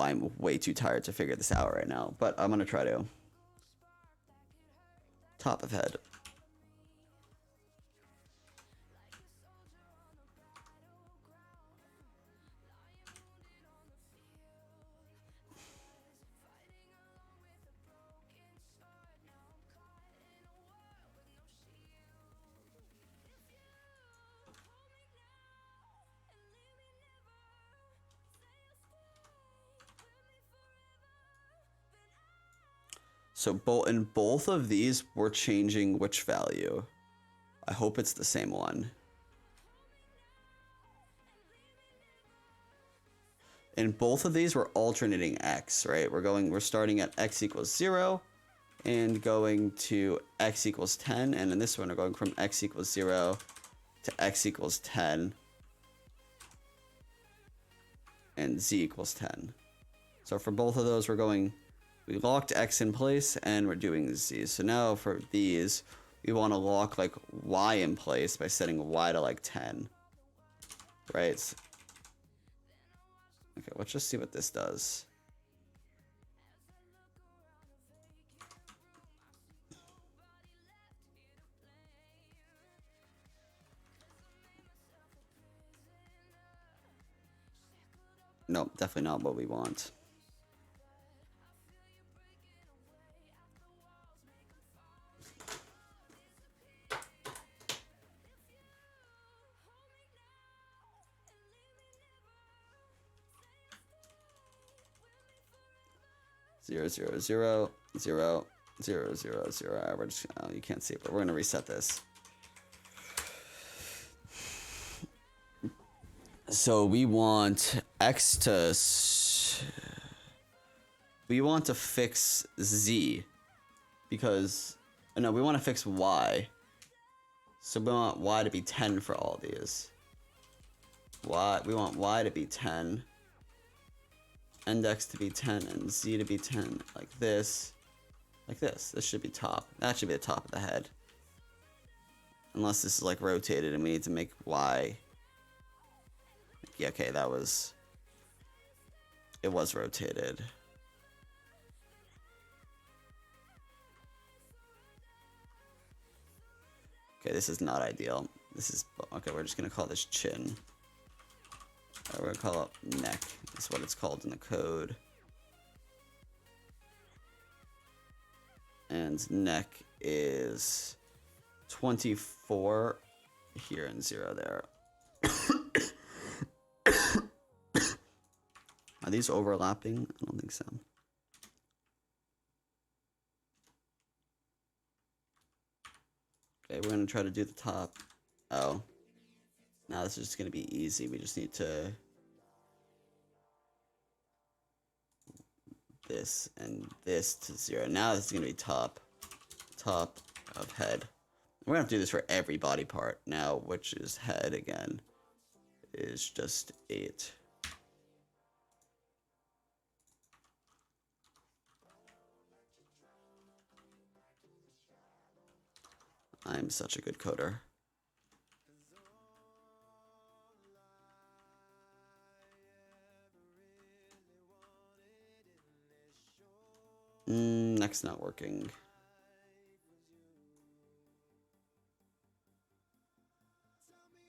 I'm way too tired to figure this out right now, but I'm gonna try to. Top of head. So in both of these, we're changing which value? I hope it's the same one. In both of these, we're alternating X, right? We're starting at X equals 0 and going to X equals 10. And in this one, we're going from X equals 0 to X equals 10 and Z equals 10. So for both of those, we locked X in place and we're doing Z. So now for these, we want to lock like Y in place by setting Y to like 10. Right? Okay, let's just see what this does. Nope, definitely not what we want. Zero, zero, zero, zero, zero, zero, zero. We're just, oh, you can't see it, but we're gonna reset this. So we want X to... We want to fix Z. Because... No, we want to fix Y. So we want Y to be 10 for all these. We want Y to be 10. Index to be 10 and Z to be 10. Like this. Like this. This should be top. That should be the top of the head. Unless this is like rotated and we need to make Y... Yeah, okay, that was... It was rotated. Okay, this is not ideal. This is... Okay, we're just gonna call this chin. We're gonna call it neck. That's what it's called in the code. And neck is 24 here and 0 there. Are these overlapping? I don't think so. Okay, we're gonna try to do the top. Oh. Now this is just gonna be easy. We just need to... This and this to 0. Now this is gonna be top. Top of head. We're gonna have to do this for every body part now, which is head again. Is just 8. I'm such a good coder. Neck's not working.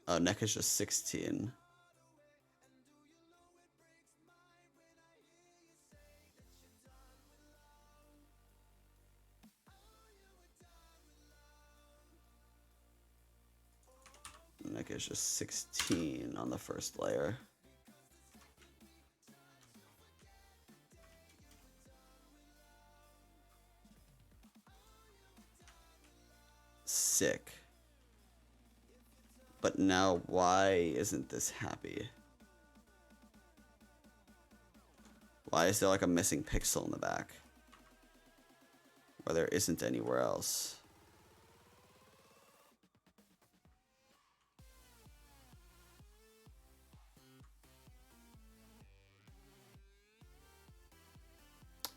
Oh, neck is just 16. Neck is just 16 on the first layer. Sick. But now why isn't this happy? Why is there like a missing pixel in the back? Where there isn't anywhere else?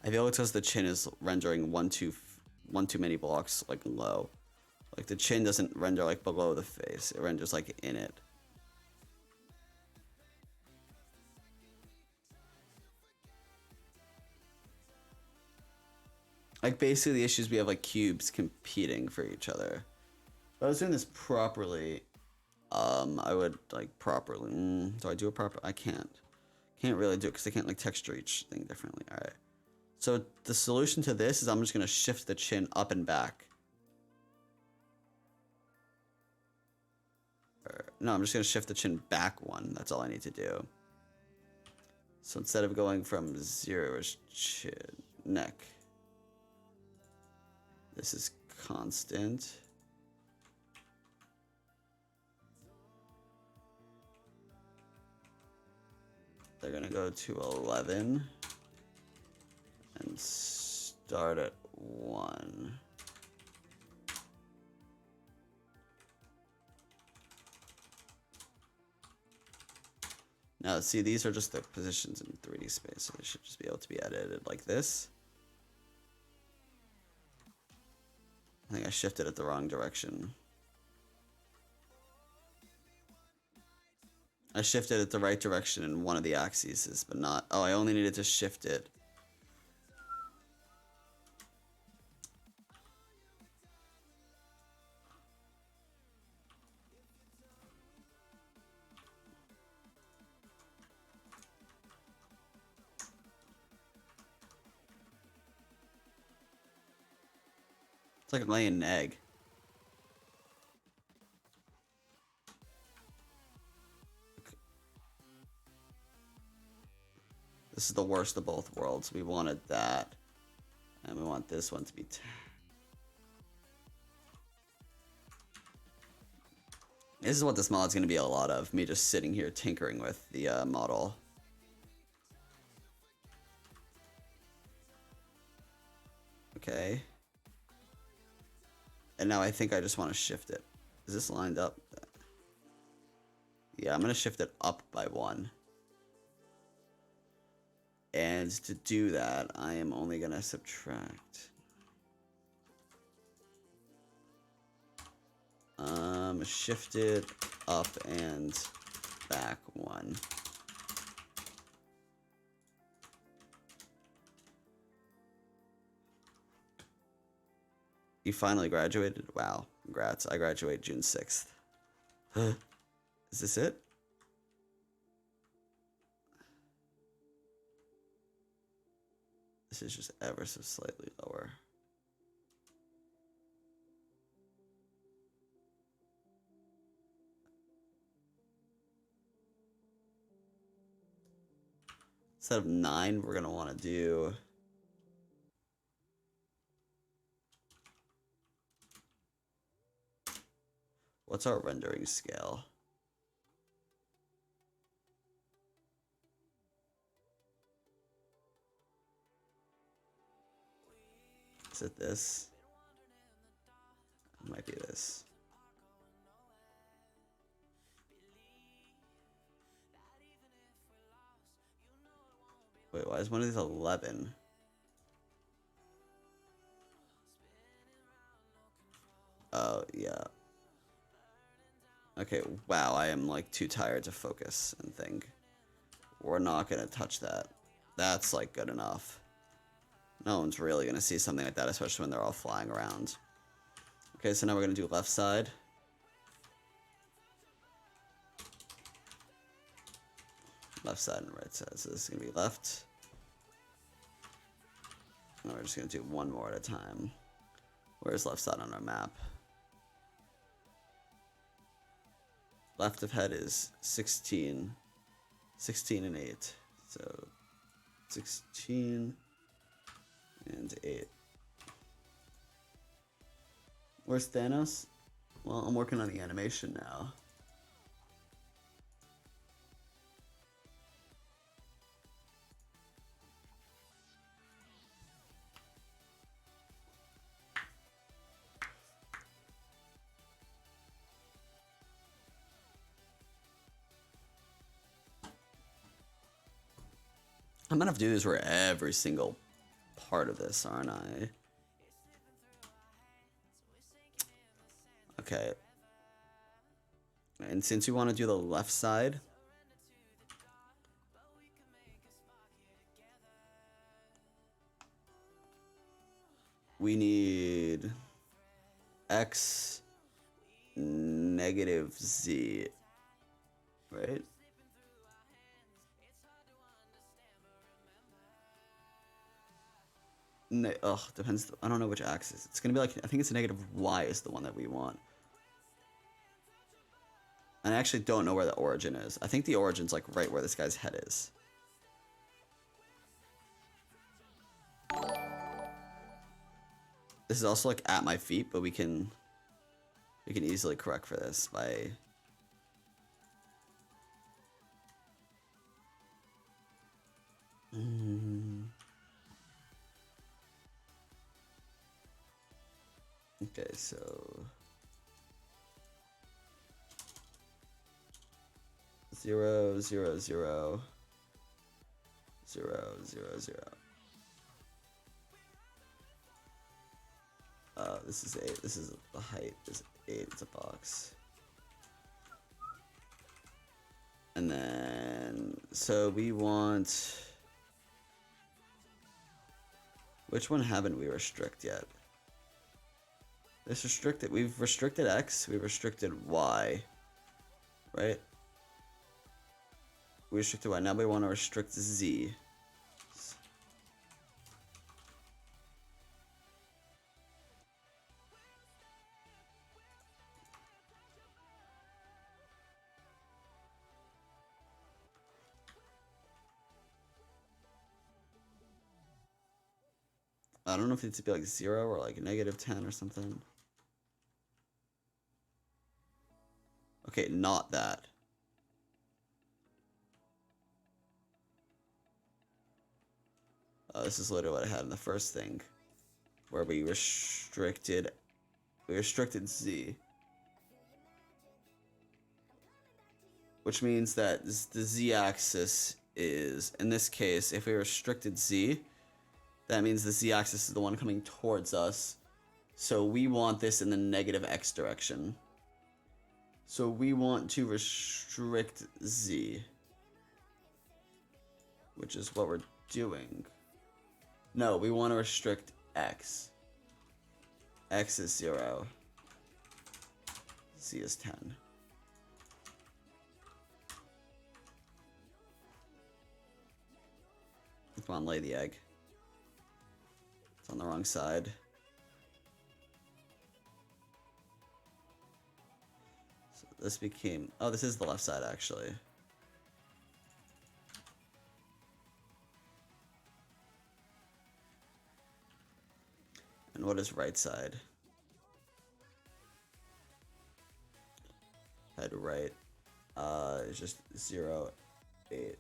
I feel it's because the chin is rendering one too many blocks like low. Like the chin doesn't render like below the face, it renders like in it. Like basically the issues we have like cubes competing for each other. If I was doing this properly, I would like properly. Do I do it proper? I can't. Can't really do it because I can't like texture each thing differently. All right. So the solution to this is I'm just gonna shift the chin up and back. No, I'm just gonna shift the chin back one. That's all I need to do. So instead of going from 0 is chin, neck. This is constant. They're gonna go to 11 and start at 1. Now, see, these are just the positions in 3D space, so they should just be able to be edited like this. I think I shifted it the wrong direction. I shifted it the right direction in one of the axes, but not... Oh, I only needed to shift it. It's like laying an egg. This is the worst of both worlds. We wanted that. And we want this one to be... This is what this mod's going to be a lot of. Me just sitting here tinkering with the model. Okay. And now I think I just want to shift it. Is this lined up? Yeah, I'm going to shift it up by 1. And to do that, I am only going to subtract. Shift it up and back 1. You finally graduated? Wow, congrats. I graduate June 6th. Is this it? This is just ever so slightly lower. Instead of 9, we're gonna want to do... What's our rendering scale? Is it this? It might be this. Wait, why is one of these 11? Oh, yeah. Okay, wow, I am like too tired to focus and think. We're not gonna touch that. That's like good enough. No one's really gonna see something like that, especially when they're all flying around. Okay, so now we're gonna do left side. Left side and right side. So this is gonna be left. And we're just gonna do one more at a time. Where's left side on our map? Left of head is 16. 16 and 8. So 16 and 8. Where's Thanos? Well, I'm working on the animation now. I'm gonna have to do this for every single part of this, aren't I? Okay. And since you want to do the left side, we need x negative z, right? Depends. I don't know which axis. It's gonna be like, I think it's a negative y is the one that we want. And I actually don't know where the origin is. I think the origin's like right where this guy's head is. This is also like at my feet, but we can easily correct for this by Okay, so 0, 0, 0, 0, 0, 0. This is 8. This is the height is 8. It's a box. And then, so we want, which one haven't we restricted yet? This restricted, we've restricted X, we've restricted Y, right? We restricted Y, now we want to restrict Z. I don't know if it needs to be like 0 or like -10 or something. Okay, not that. This is literally what I had in the first thing, where we restricted Z, which means that the Z-axis is, in this case, if we restricted Z, that means the Z-axis is the one coming towards us. So we want this in the negative X direction. So we want to restrict Z, which is what we're doing. No, we want to restrict X. X is 0. Z is 10. Come on, lay the egg. It's on the wrong side. So this became... Oh, this is the left side, actually. And what is right side? Head right. It's just 0, 8.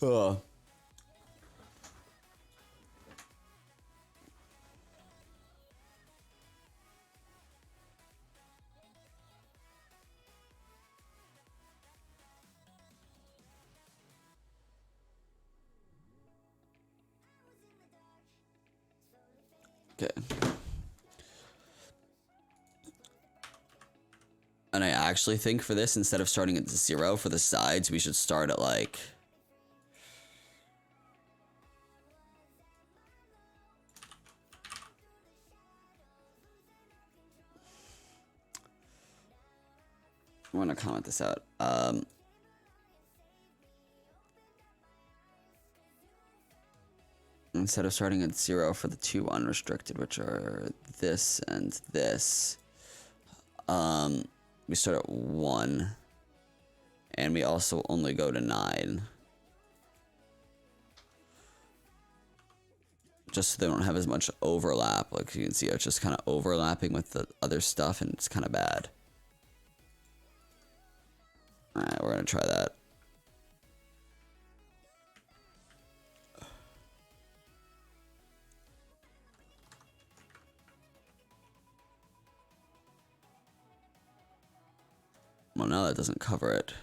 Ugh. Okay. And I actually think for this, instead of starting at 0 for the sides, we should start at like... I'm gonna comment this out. Instead of starting at 0 for the 2 unrestricted, which are this and this, we start at 1, and we also only go to 9. Just so they don't have as much overlap. Like you can see, it's just kind of overlapping with the other stuff, and it's kind of bad. Alright, we're gonna try that. Well, no, that doesn't cover it.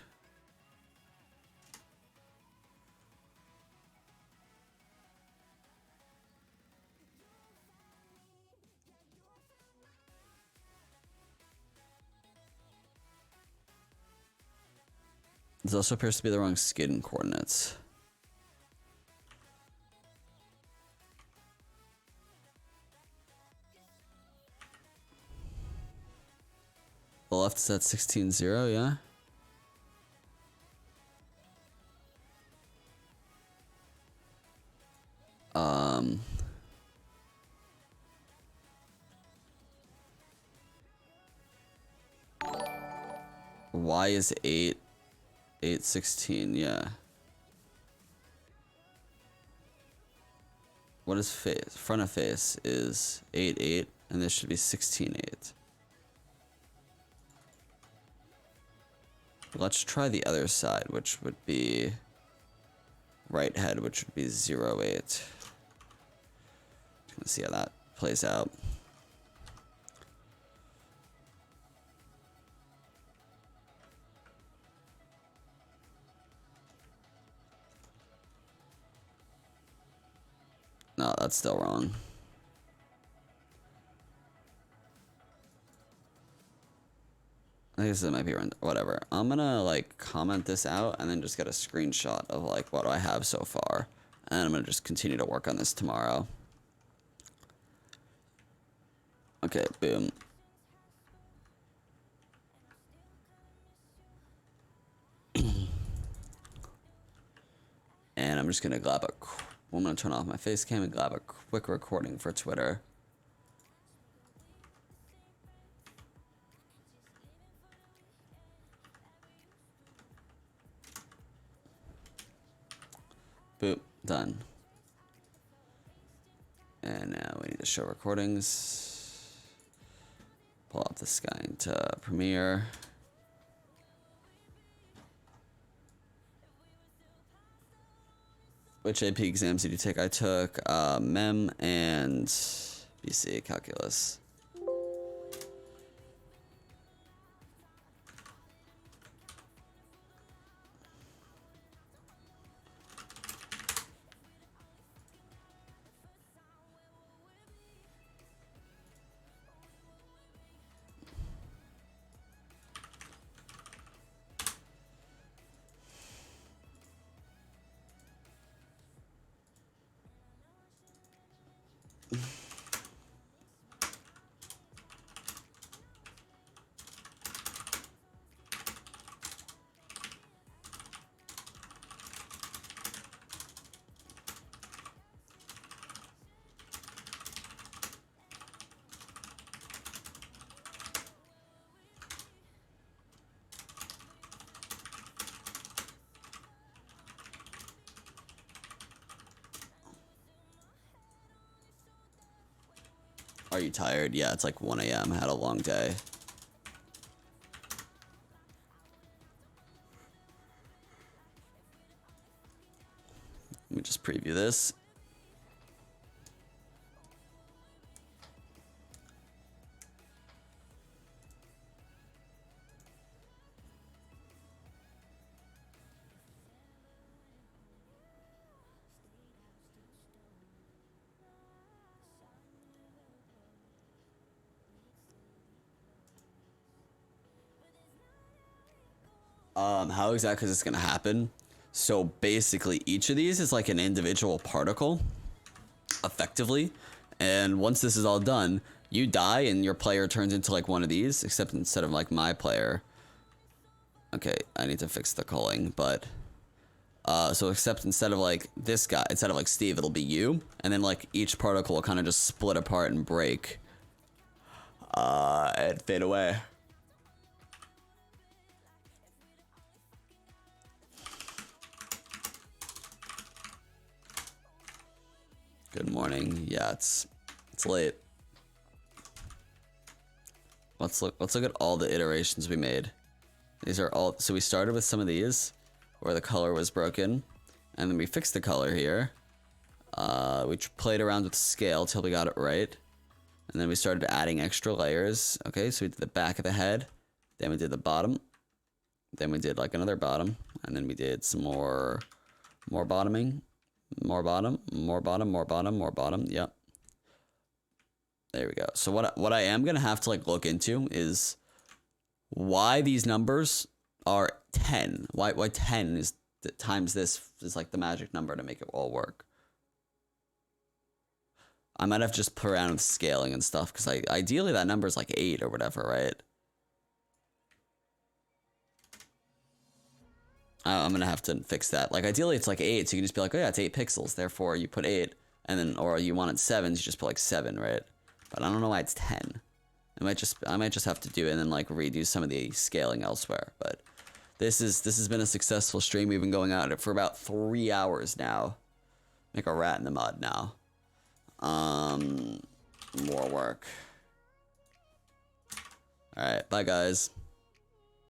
This also appears to be the wrong skin coordinates. The left is at 16.0, yeah? Y is 8, 8.16, yeah. What is face? Front of face is 8.8, and this should be 16.8. Let's try the other side, which would be right head, which would be 0.8. Let's see how that plays out. No, that's still wrong. I guess it might be whatever. I'm gonna like comment this out and then just get a screenshot of like what do I have so far. And I'm gonna just continue to work on this tomorrow. Okay, boom. And I'm just gonna grab I'm gonna turn off my face cam and grab a quick recording for Twitter. Boop. Done. And now we need to show recordings. Pull up this guy into Premiere. Which AP exams did you take? I took MEM and BC Calculus. Are you tired? Yeah, it's like 1 a.m. Had a long day. Let me just preview this. How exactly is this gonna happen? So basically each of these is like an individual particle, effectively. And once this is all done, you die and your player turns into like one of these, except instead of like my player. Okay, I need to fix the culling, but so except instead of like this guy, instead of like Steve, it'll be you, and then like each particle will kind of just split apart and break and fade away. Good morning. Yeah, it's late. Let's look at all the iterations we made. These are all, so we started with some of these where the color was broken, and then we fixed the color here. We played around with the scale till we got it right, and then we started adding extra layers. Okay, so we did the back of the head, then we did the bottom, then we did like another bottom, and then we did some more bottoming, more bottom, more bottom, more bottom, more bottom. Yep. There we go. So what I am gonna have to like look into is why these numbers are 10. Why 10 is times this is like the magic number to make it all work. I might have to just play around with scaling and stuff, because ideally that number is like 8 or whatever, right? I'm gonna have to fix that. Like ideally it's like 8, so you can just be like, oh yeah, it's 8 pixels, therefore you put 8, and then, or you want it 7, so you just put like 7, right? But I don't know why it's 10. I might just have to do it and then like redo some of the scaling elsewhere. But this has been a successful stream. We've been going at it for about 3 hours now. Make a rat in the mud now. More work. Alright, bye guys.